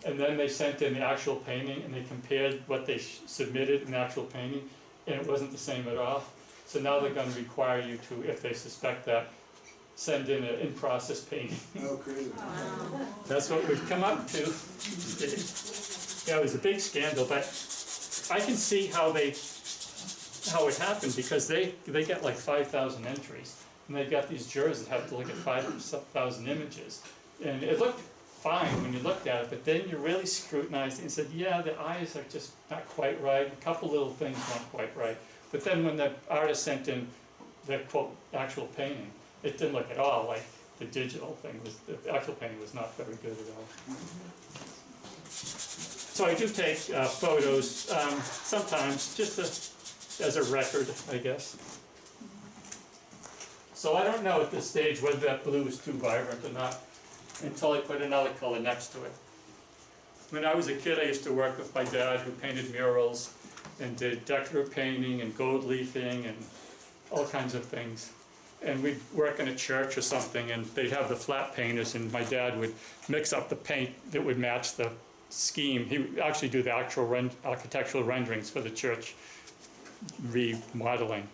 Speaker 1: and then they sent in the actual painting, and they compared what they submitted in the actual painting, and it wasn't the same at all. So now they're going to require you to, if they suspect that, send in an in-process painting.
Speaker 7: Oh, crazy.
Speaker 1: That's what we've come up to. Yeah, it was a big scandal, but I can see how it happened, because they get like 5,000 entries. And they've got these jurors that have to look at 5,000 images. And it looked fine when you looked at it, but then you really scrutinized it and said, yeah, the eyes are just not quite right. A couple little things weren't quite right. But then when the artist sent in the, quote, actual painting, it didn't look at all like the digital thing. The actual painting was not very good at all. So I do take photos sometimes, just as a record, I guess. So I don't know at this stage whether that blue is too vibrant or not until I put another color next to it. When I was a kid, I used to work with my dad, who painted murals and did decorative painting and gold leafing and all kinds of things. And we'd work in a church or something, and they'd have the flat painters, and my dad would mix up the paint that would match the scheme. He would actually do the actual architectural renderings for the church remodeling.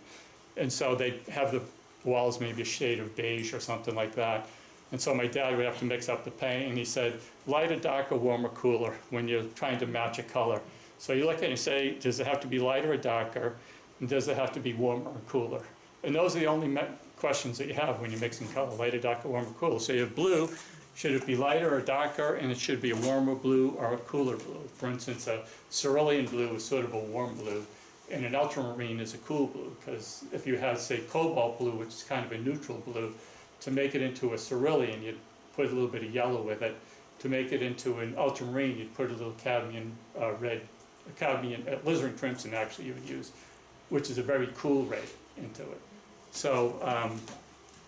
Speaker 1: And so they'd have the walls maybe a shade of beige or something like that. And so my dad would have to mix up the paint, and he said, lighter, darker, warmer, cooler, when you're trying to match a color. So you look at it and say, does it have to be lighter or darker? And does it have to be warmer or cooler? And those are the only questions that you have when you're mixing color, lighter, darker, warmer, cooler. So you have blue, should it be lighter or darker, and it should be a warmer blue or a cooler blue. For instance, a cerulean blue is sort of a warm blue, and an ultramarine is a cool blue, because if you have, say, cobalt blue, which is kind of a neutral blue, to make it into a cerulean, you'd put a little bit of yellow with it. To make it into an ultramarine, you'd put a little cadmium red, cadmium, alizarin crimson actually you would use, which is a very cool red into it. So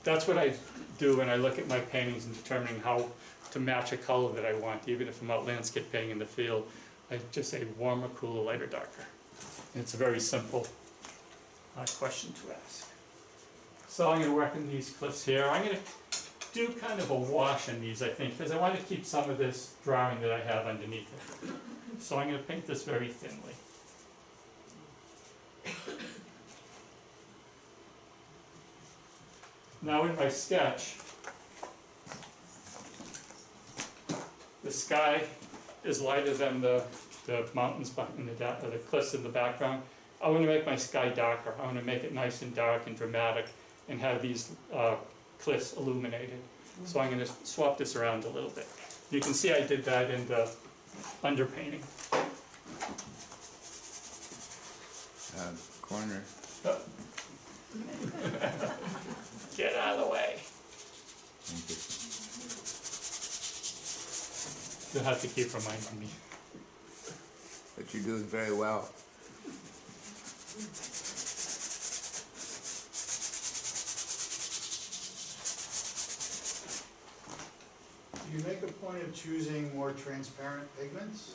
Speaker 1: that's what I do when I look at my paintings and determining how to match a color that I want. Even if I'm out landscape painting in the field, I just say warmer, cooler, lighter, darker. And it's a very simple question to ask. So I'm going to work in these cliffs here. I'm going to do kind of a wash in these, I think, because I want to keep some of this drawing that I have underneath it. So I'm going to paint this very thinly. Now in my sketch, the sky is lighter than the mountains in the cliffs in the background. I want to make my sky darker. I want to make it nice and dark and dramatic and have these cliffs illuminated. So I'm going to swap this around a little bit. You can see I did that in the underpainting.
Speaker 4: Corner.
Speaker 1: Get out of the way.
Speaker 4: Thank you.
Speaker 1: You'll have to keep reminding me.
Speaker 4: But you're doing very well.
Speaker 5: Do you make a point of choosing more transparent pigments?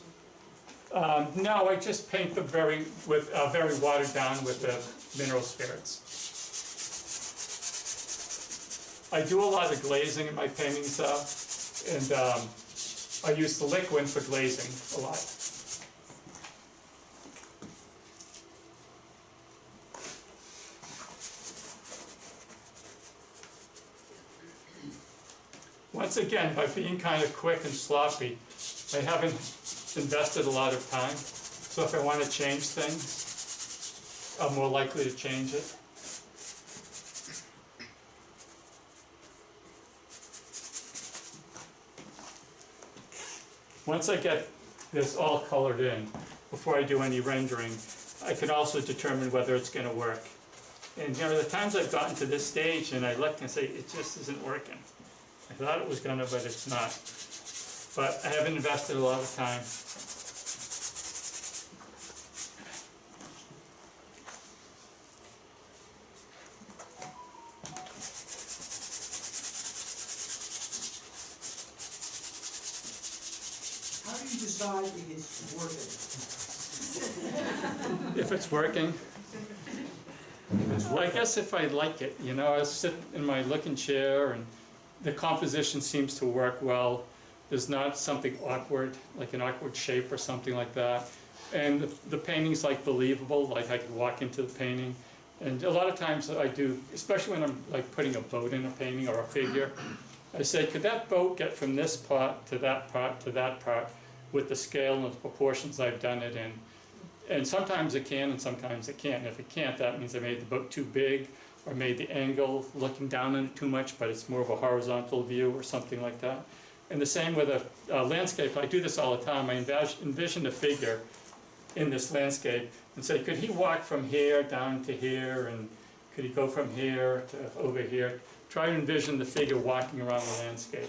Speaker 1: No, I just paint them very watered down with the mineral spirits. I do a lot of glazing in my paintings though, and I use the liquid for glazing a lot. Once again, by being kind of quick and sloppy, I haven't invested a lot of time. So if I want to change things, I'm more likely to change it. Once I get this all colored in, before I do any rendering, I can also determine whether it's going to work. And you know, the times I've gotten to this stage and I look and say, it just isn't working. I thought it was gonna, but it's not. But I haven't invested a lot of time.
Speaker 8: How do you decide if it's working?
Speaker 1: If it's working, I guess if I like it, you know, I sit in my looking chair and the composition seems to work well. There's not something awkward, like an awkward shape or something like that. And the painting's like believable, like I could walk into the painting. And a lot of times I do, especially when I'm like putting a boat in a painting or a figure, I say, could that boat get from this part to that part to that part with the scale and the proportions I've done it in? And sometimes it can and sometimes it can't. And if it can't, that means I made the boat too big or made the angle looking down on it too much, but it's more of a horizontal view or something like that. And the same with a landscape. I do this all the time. I envision a figure in this landscape and say, could he walk from here down to here, and could he go from here to over here? Try to envision the figure walking around the landscape.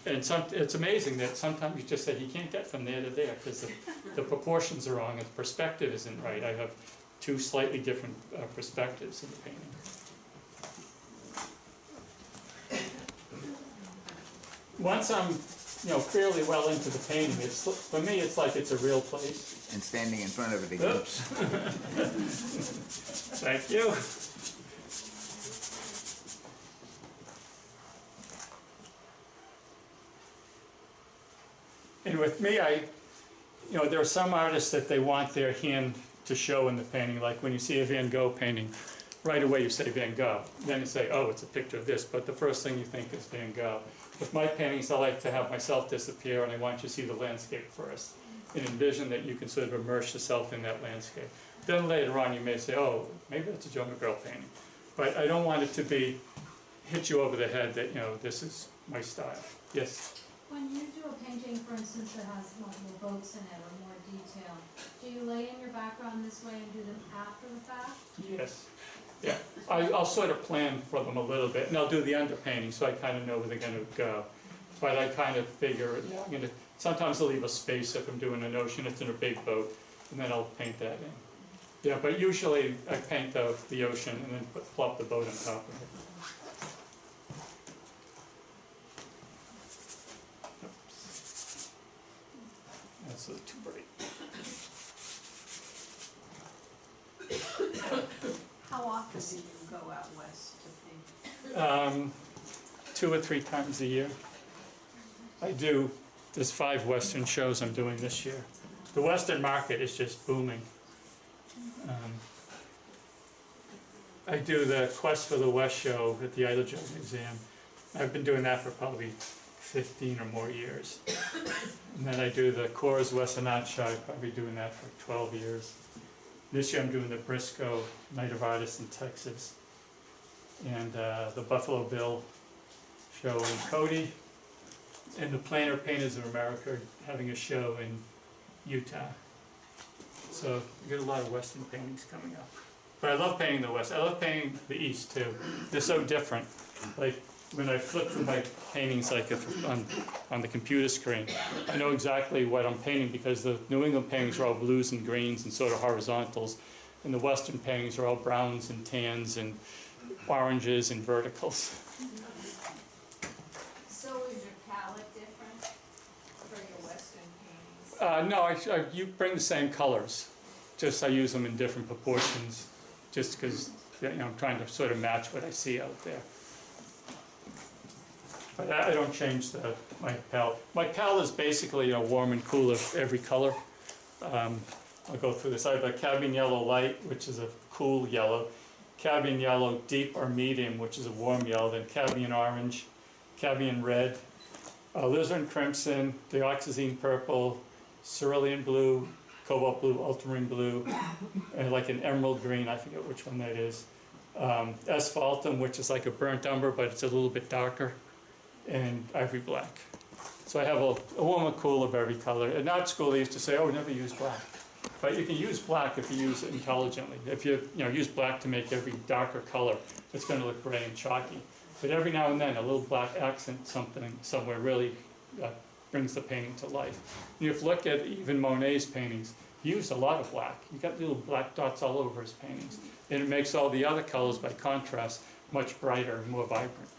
Speaker 1: And it's amazing that sometimes you just say, he can't get from there to there because the proportions are wrong and the perspective isn't right. I have two slightly different perspectives in the painting. Once I'm, you know, fairly well into the painting, for me it's like it's a real place.
Speaker 4: And standing in front of it again.
Speaker 1: Oops. Thank you. And with me, you know, there are some artists that they want their hand to show in the painting, like when you see a Van Gogh painting, right away you say Van Gogh. Then you say, oh, it's a picture of this, but the first thing you think is Van Gogh. With my paintings, I like to have myself disappear, and I want you to see the landscape first, and envision that you can sort of immerse yourself in that landscape. Then later on, you may say, oh, maybe that's a Joe McGurl painting. But I don't want it to be, hit you over the head that, you know, this is my style. Yes?
Speaker 9: When you do a painting, for instance, that has multiple boats in it or more detail, do you lay in your background this way and do them after the fact?
Speaker 1: Yes. Yeah, I'll sort of plan for them a little bit, and I'll do the underpainting so I kind of know where they're going to go. But I kind of figure, you know, sometimes I'll leave a space if I'm doing an ocean, it's in a big boat, and then I'll paint that in. Yeah, but usually I paint the ocean and then plop the boat on top of it. Oops. That's a little too bright.
Speaker 6: How often do you go out west to paint?
Speaker 1: 2 or 3 times a year. There's 5 Western shows I'm doing this year. The Western market is just booming. I do the Quest for the West show at the Idlejoe Museum. I've been doing that for probably 15 or more years. And then I do the Coors Western Art Show. I've probably been doing that for 12 years. This year I'm doing the Briscoe Night of Artists in Texas, and the Buffalo Bill show in Cody, and the Planar Painters of America are having a show in Utah. So we get a lot of Western paintings coming up. But I love painting the West. I love painting the East too. They're so different. Like when I flip through my paintings, like on the computer screen, I know exactly what I'm painting because the New England paintings are all blues and greens and sort of horizontals, and the Western paintings are all browns and tans and oranges and verticals.
Speaker 6: So is your palette different for your Western paintings?
Speaker 1: No, you bring the same colors, just I use them in different proportions, just because, you know, I'm trying to sort of match what I see out there. But I don't change my palette. My palette is basically a warm and cool of every color. I'll go through this. I have a cadmium yellow light, which is a cool yellow, cadmium yellow deep or medium, which is a warm yellow, then cadmium orange, cadmium red, alizarin crimson, dioxazine purple, cerulean blue, cobalt blue, ultramarine blue, and like an emerald green, I forget which one that is. Asphaltum, which is like a burnt umber, but it's a little bit darker, and ivory black. So I have a warm and cool of every color. In art school, they used to say, oh, never use black. But you can use black if you use it intelligently. If you use black to make every darker color, it's going to look gray and chalky. But every now and then, a little black accent somewhere really brings the painting to life. And if you look at even Monet's paintings, he used a lot of black. You got little black dots all over his paintings. And it makes all the other colors, by contrast, much brighter and more vibrant.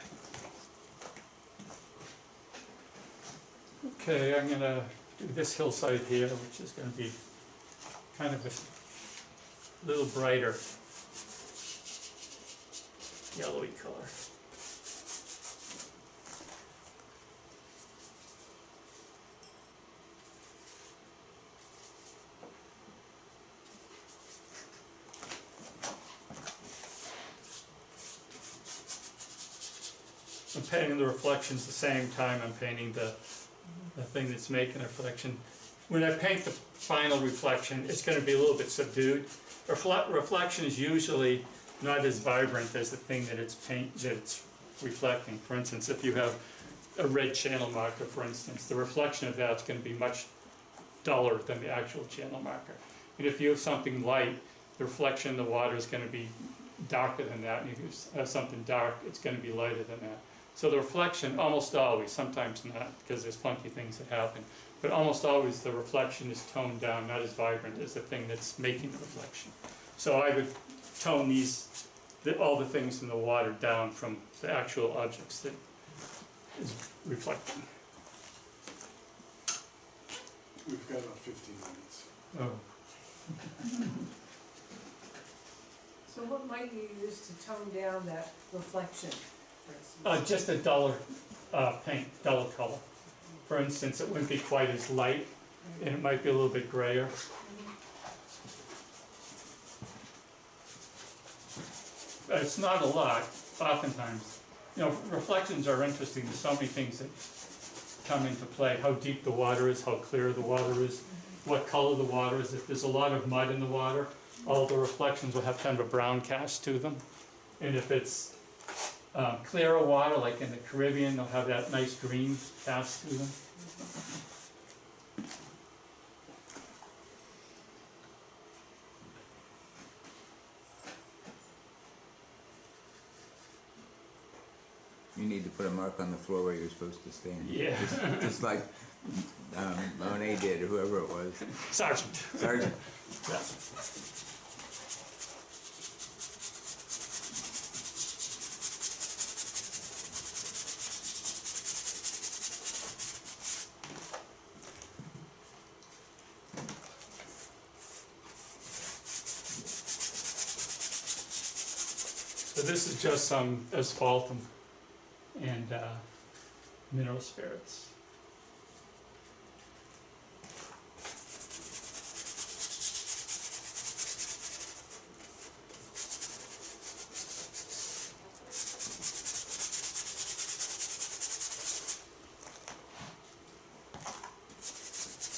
Speaker 1: Okay, I'm going to do this hillside here, which is going to be kind of a little brighter yellowy color. I'm painting the reflections the same time I'm painting the thing that's making a reflection. When I paint the final reflection, it's going to be a little bit subdued. Reflection is usually not as vibrant as the thing that it's reflecting. For instance, if you have a red channel marker, for instance, the reflection of that's going to be much duller than the actual channel marker. And if you have something light, the reflection in the water is going to be darker than that. And if you have something dark, it's going to be lighter than that. So the reflection, almost always, sometimes not, because there's funky things that happen, but almost always the reflection is toned down, not as vibrant as the thing that's making the reflection. So I would tone all the things in the water down from the actual objects that is reflecting.
Speaker 7: We've got about 15 minutes.
Speaker 1: Oh.
Speaker 6: So what might you use to tone down that reflection, for instance?
Speaker 1: Just a duller paint, duller color. For instance, it wouldn't be quite as light, and it might be a little bit grayer. But it's not a lot, oftentimes. Reflections are interesting. There's so many things that come into play. How deep the water is, how clear the water is, what color the water is. If there's a lot of mud in the water, all the reflections will have kind of a brown cast to them. And if it's clearer water, like in the Caribbean, they'll have that nice green cast to them.
Speaker 4: You need to put a mark on the floor where you're supposed to stand.
Speaker 1: Yeah.
Speaker 4: Just like Monet did, or whoever it was.
Speaker 1: Sergeant.
Speaker 4: Sergeant.
Speaker 1: Yeah. So this is just some asphaltum and mineral spirits.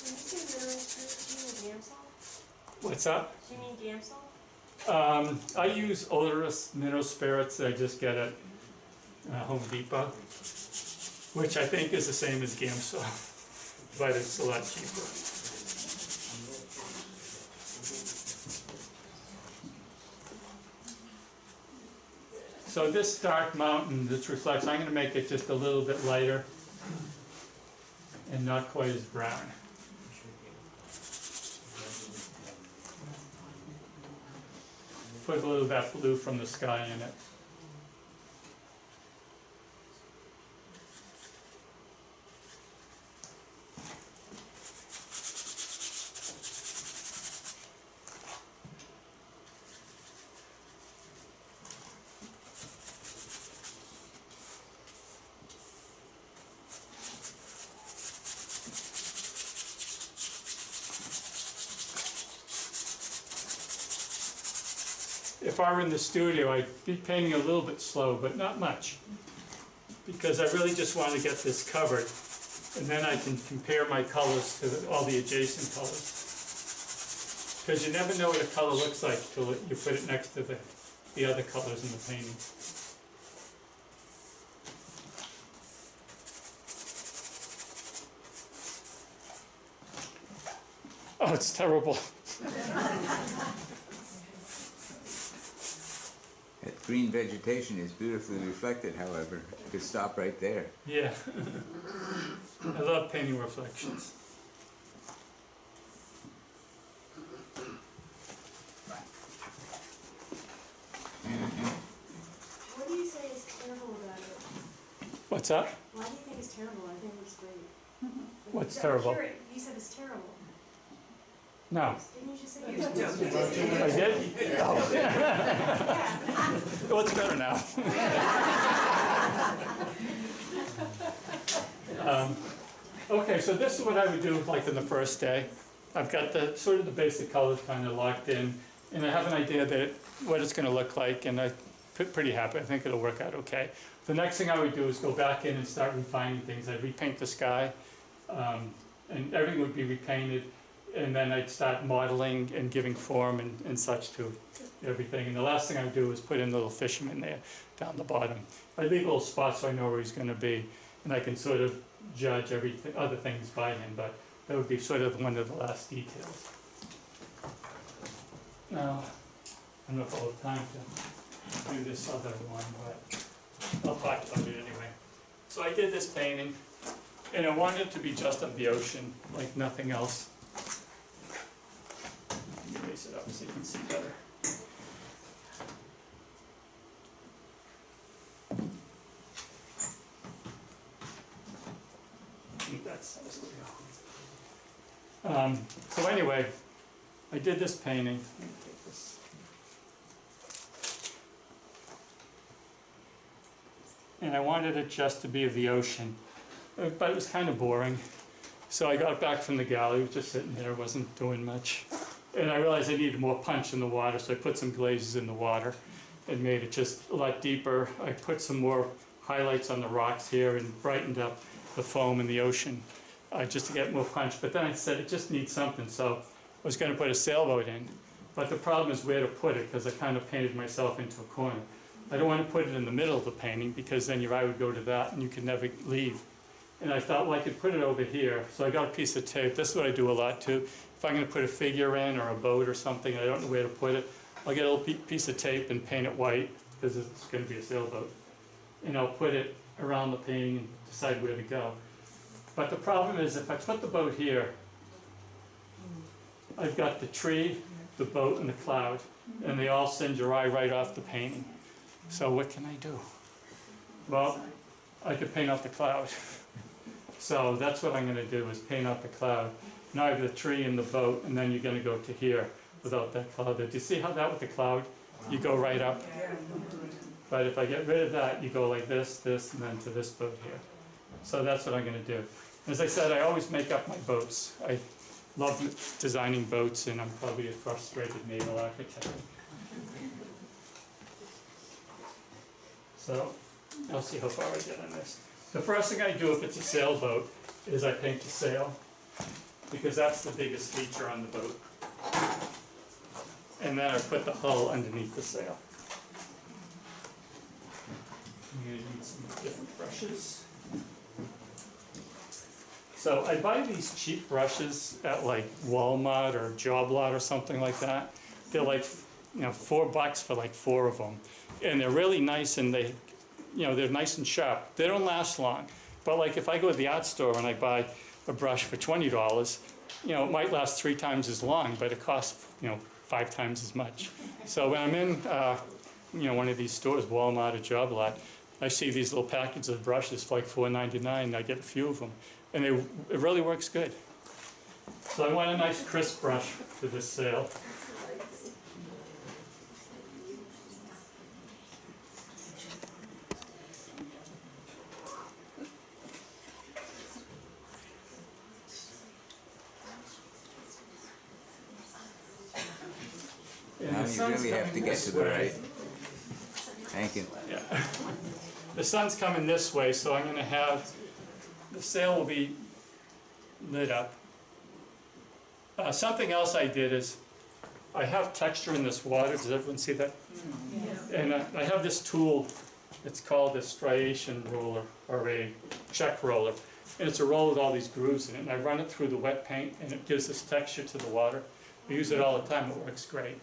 Speaker 3: When you say mineral spirits, do you mean damsel?
Speaker 1: What's up?
Speaker 3: Do you mean damsel?
Speaker 1: I use odorless mineral spirits that I just get at Home Depot, which I think is the same as Gamsol, but it's a lot cheaper. So this dark mountain, this reflects, I'm going to make it just a little bit lighter and not quite as brown. Put a little of that blue from the sky in it. if I were in the studio, I'd be painting a little bit slow, but not much. Because I really just want to get this covered, and then I can compare my colors to all the adjacent colors. Because you never know what a color looks like till you put it next to the other colors in the painting. Oh, it's terrible.
Speaker 4: That green vegetation is beautifully reflected, however. You could stop right there.
Speaker 1: Yeah. I love painting reflections.
Speaker 10: What do you say is terrible about it?
Speaker 1: What's that?
Speaker 10: Why do you think it's terrible? I think it's great.
Speaker 1: What's
Speaker 10: I'm
Speaker 1: terrible?
Speaker 10: curious. You said it's terrible.
Speaker 1: No.
Speaker 10: Didn't you just say it was
Speaker 1: I did? Oh.
Speaker 10: Yeah.
Speaker 1: Well, it's better now. Okay, so this is what I would do like in the first day. I've got the sort of the basic colors kind of locked in, and I have an idea that what it's going to look like, and I'm pretty happy. I think it'll work out okay. The next thing I would do is go back in and start refining things. I'd repaint the sky, and everything would be repainted, and then I'd start modeling and giving form and such to everything. And the last thing I would do is put in a little fisherman there down the bottom. I leave a little spot so I know where he's going to be, and I can sort of judge everything, other things by him, but that would be sort of one of the last details. Now, I don't know if I'll have time to do this other one, but I'll talk about it anyway. So I did this painting, and I wanted it to be just of the ocean, like nothing else. Let me raise it up so you can see better. I think that's how it's gonna go. So anyway, I did this painting. Let me take this. And I wanted it just to be of the ocean, but it was kind of boring. So I got back from the gallery, was just sitting there, wasn't doing much. And I realized I needed more punch in the water, so I put some glazes in the water and made it just a lot deeper. I put some more highlights on the rocks here and brightened up the foam in the ocean just to get more punch. But then I said it just needs something, so I was going to put a sailboat in. But the problem is where to put it, because I kind of painted myself into a corner. I don't want to put it in the middle of the painting, because then your eye would go to that and you could never leave. And I thought, well, I could put it over here. So I got a piece of tape. This is what I do a lot too. If I'm going to put a figure in or a boat or something, and I don't know where to put it, I'll get a little piece of tape and paint it white, because it's going to be a sailboat. And I'll put it around the painting and decide where to go. But the problem is, if I put the boat here, I've got the tree, the boat, and the cloud, and they all send your eye right off the painting. So what can I do? Well, I could paint out the cloud. So that's what I'm going to do, is paint out the cloud. Now I have the tree and the boat, and then you're going to go to here without that cloud there. Do you see how that with the cloud, you go right up? But if I get rid of that, you go like this, this, and then to this boat here. So that's what I'm going to do. As I said, I always make up my boats. I love designing boats, and I'm probably a frustrated naval architect. So I'll see how far I get on this. The first thing I do if it's a sailboat is I paint the sail, because that's the biggest feature on the boat. And then I put the hull underneath the sail. I'm going to need some different brushes. So I buy these cheap brushes at like Walmart or Job Lot or something like that. They're like, $4 for like 4 of them. And they're really nice, and they, they're nice and sharp. They don't last long. But like if I go to the art store and I buy a brush for $20, it might last 3 times as long, but it costs, 5 times as much. So when I'm in, one of these stores, Walmart or Job Lot, I see these little packages of brushes for like $4.99. I get a few of them, and it really works good. So I want a nice crisp brush for this sail. And
Speaker 4: Now
Speaker 1: the
Speaker 4: you
Speaker 1: sun's
Speaker 4: really have
Speaker 1: coming
Speaker 4: to get
Speaker 1: this
Speaker 4: to the
Speaker 1: way.
Speaker 4: right. Thank you.
Speaker 1: Yeah. The sun's coming this way, so I'm gonna have, the sail will be lit up. Something else I did is, I have texture in this water, does everyone see that? And I have this tool, it's called a striation roller, or a check roller. And it's a roll with all these grooves in it, and I run it through the wet paint, and it gives this texture to the water. I use it all the time, it works great.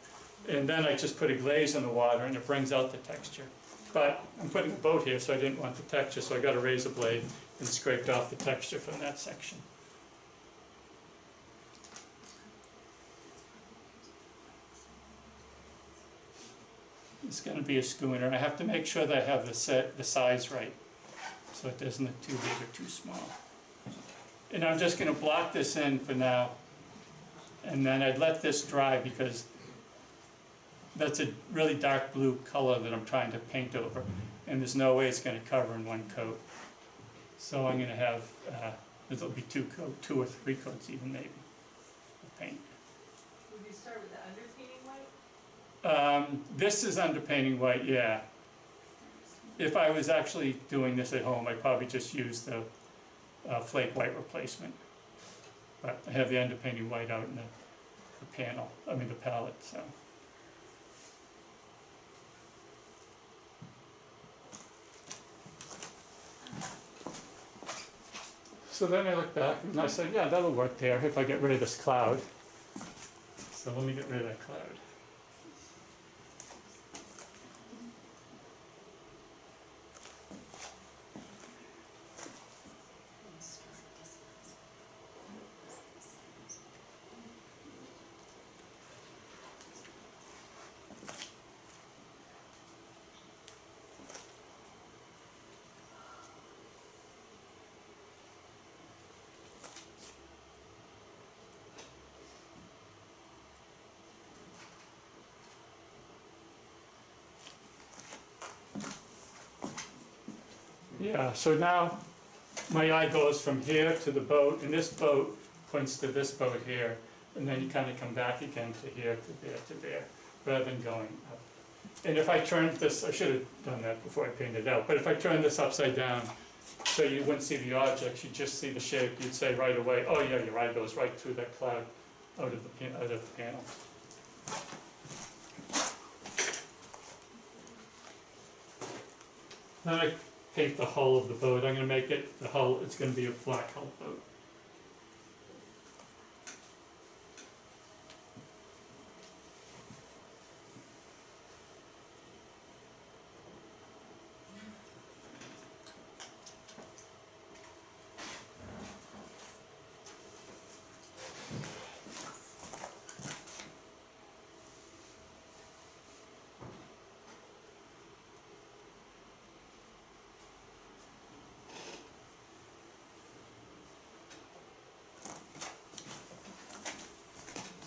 Speaker 1: And then I just put a glaze in the water, and it brings out the texture. But I'm putting a boat here, so I didn't want the texture, so I got a razor blade and scraped off the texture from that section. It's going to be a schooner. I have to make sure that I have the size right, so it doesn't look too big or too small. And I'm just going to block this in for now, and then I'd let this dry because that's a really dark blue color that I'm trying to paint over, and there's no way it's going to cover in one coat. So I'm going to have, there'll be two or three coats even maybe of paint.
Speaker 6: Would you start with the underpainting white?
Speaker 1: This is underpainting white, yeah. If I was actually doing this at home, I'd probably just use the flake white replacement. But I have the underpainting white out in the palette, so. So then I look back and I said, yeah, that'll work there if I get rid of this cloud. So let me get rid of that cloud. Yeah, so now my eye goes from here to the boat, and this boat points to this boat here, and then you kind of come back again to here, to there, rather than going up. And if I turned this, I should have done that before I painted it out, but if I turned this upside down, so you wouldn't see the objects, you'd just see the shape, you'd say right away, oh yeah, your eye goes right through that cloud out of the panel. Then I paint the hull of the boat. I'm going to make it, the hull, it's going to be a black hull boat.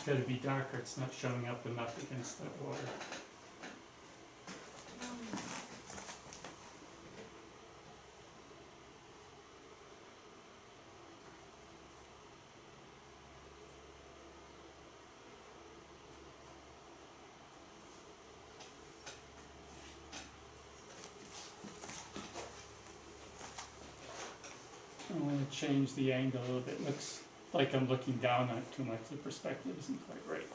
Speaker 1: Got to be darker, it's not showing up enough against that water. I want to change the angle a little bit. Looks like I'm looking down on it too much. The perspective isn't quite right.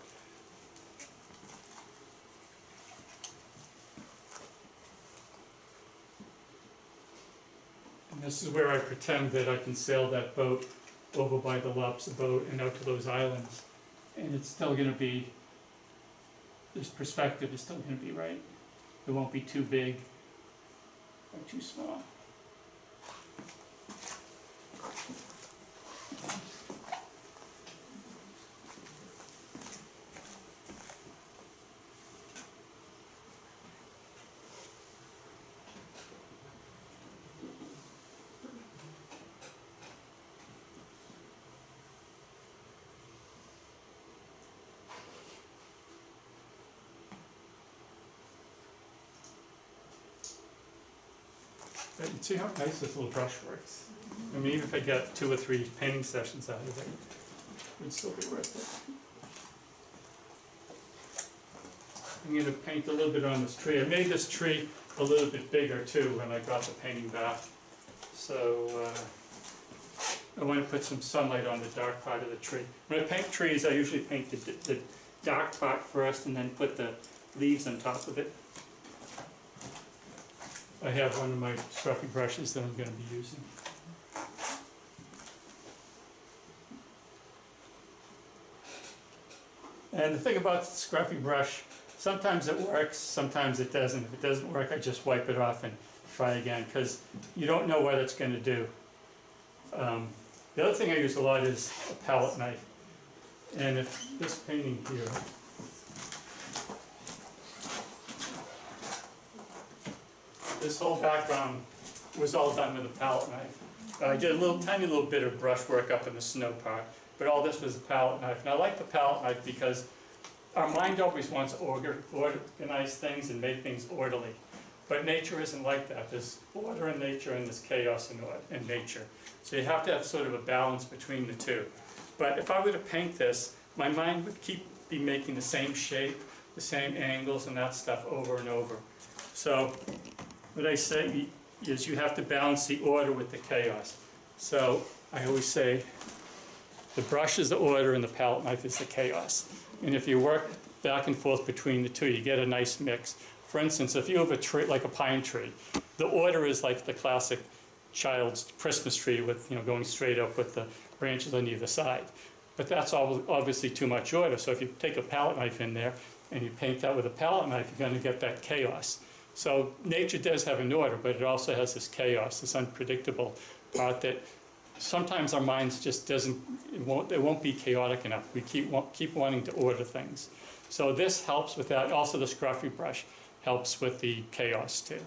Speaker 1: And this is where I pretend that I can sail that boat over by the lobster boat and out to those islands. And it's still going to be, this perspective is still going to be right. It won't be too big or too small. But you see how nice this little brush works. I mean, even if I get 2 or 3 painting sessions out of it, it would still be worth it. I'm gonna paint a little bit on this tree. I made this tree a little bit bigger too when I got the painting back. So I want to put some sunlight on the dark part of the tree. When I paint trees, I usually paint the dark part first and then put the leaves on top of it. I have one of my scruffy brushes that I'm going to be using. And the thing about the scruffy brush, sometimes it works, sometimes it doesn't. If it doesn't work, I just wipe it off and try again, because you don't know what it's going to do. The other thing I use a lot is a palette knife. And if this painting here, this whole background was all done with a palette knife. I did a tiny little bit of brush work up in the snow part, but all this was a palette knife. And I like the palette knife because our mind always wants to organize things and make things orderly. But nature isn't like that. There's order in nature and there's chaos in nature. So you have to have sort of a balance between the two. But if I were to paint this, my mind would be making the same shape, the same angles and that stuff over and over. So what I say is you have to balance the order with the chaos. So I always say the brush is the order and the palette knife is the chaos. And if you work back and forth between the two, you get a nice mix. For instance, if you have a tree, like a pine tree, the order is like the classic child's Christmas tree with, going straight up with the branches on either side. But that's obviously too much order. So if you take a palette knife in there and you paint that with a palette knife, you're going to get that chaos. So nature does have an order, but it also has this chaos, this unpredictable part that sometimes our minds just it won't be chaotic enough. We keep wanting to order things. So this helps with that. Also the scruffy brush helps with the chaos too.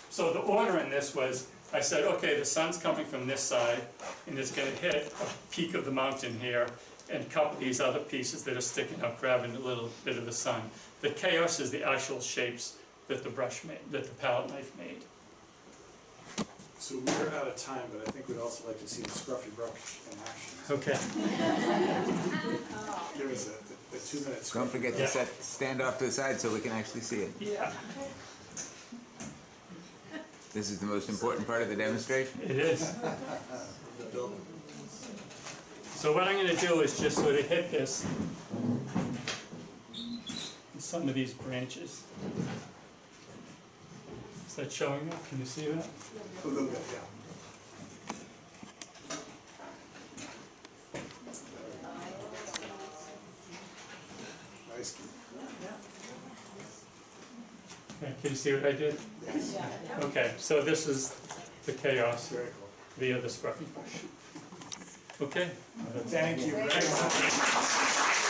Speaker 1: So the order in this was, I said, okay, the sun's coming from this side, and it's going to hit a peak of the mountain here, and cup these other pieces that are sticking up, grabbing a little bit of the sun. The chaos is the actual shapes that the brush made, that the palette knife made.
Speaker 7: So we're out of time, but I think we'd also like to see the scruffy brush in action.
Speaker 1: Okay.
Speaker 7: Give us a 2-minute scruffy
Speaker 4: Don't forget
Speaker 7: brush.
Speaker 4: to stand off to the side so we can actually see it.
Speaker 1: Yeah,
Speaker 4: This is the most important part of the demonstration.
Speaker 1: it is.
Speaker 7: The building.
Speaker 1: So what I'm going to do is just sort of hit this in some of these branches. Is that showing up? Can you see that?
Speaker 7: A little bit, yeah. Nice.
Speaker 1: Okay, can you see what I did?
Speaker 7: Yes.
Speaker 1: Okay, so this is the chaos
Speaker 7: Very cool.
Speaker 1: via the scruffy brush. Okay.
Speaker 7: Thank you very much.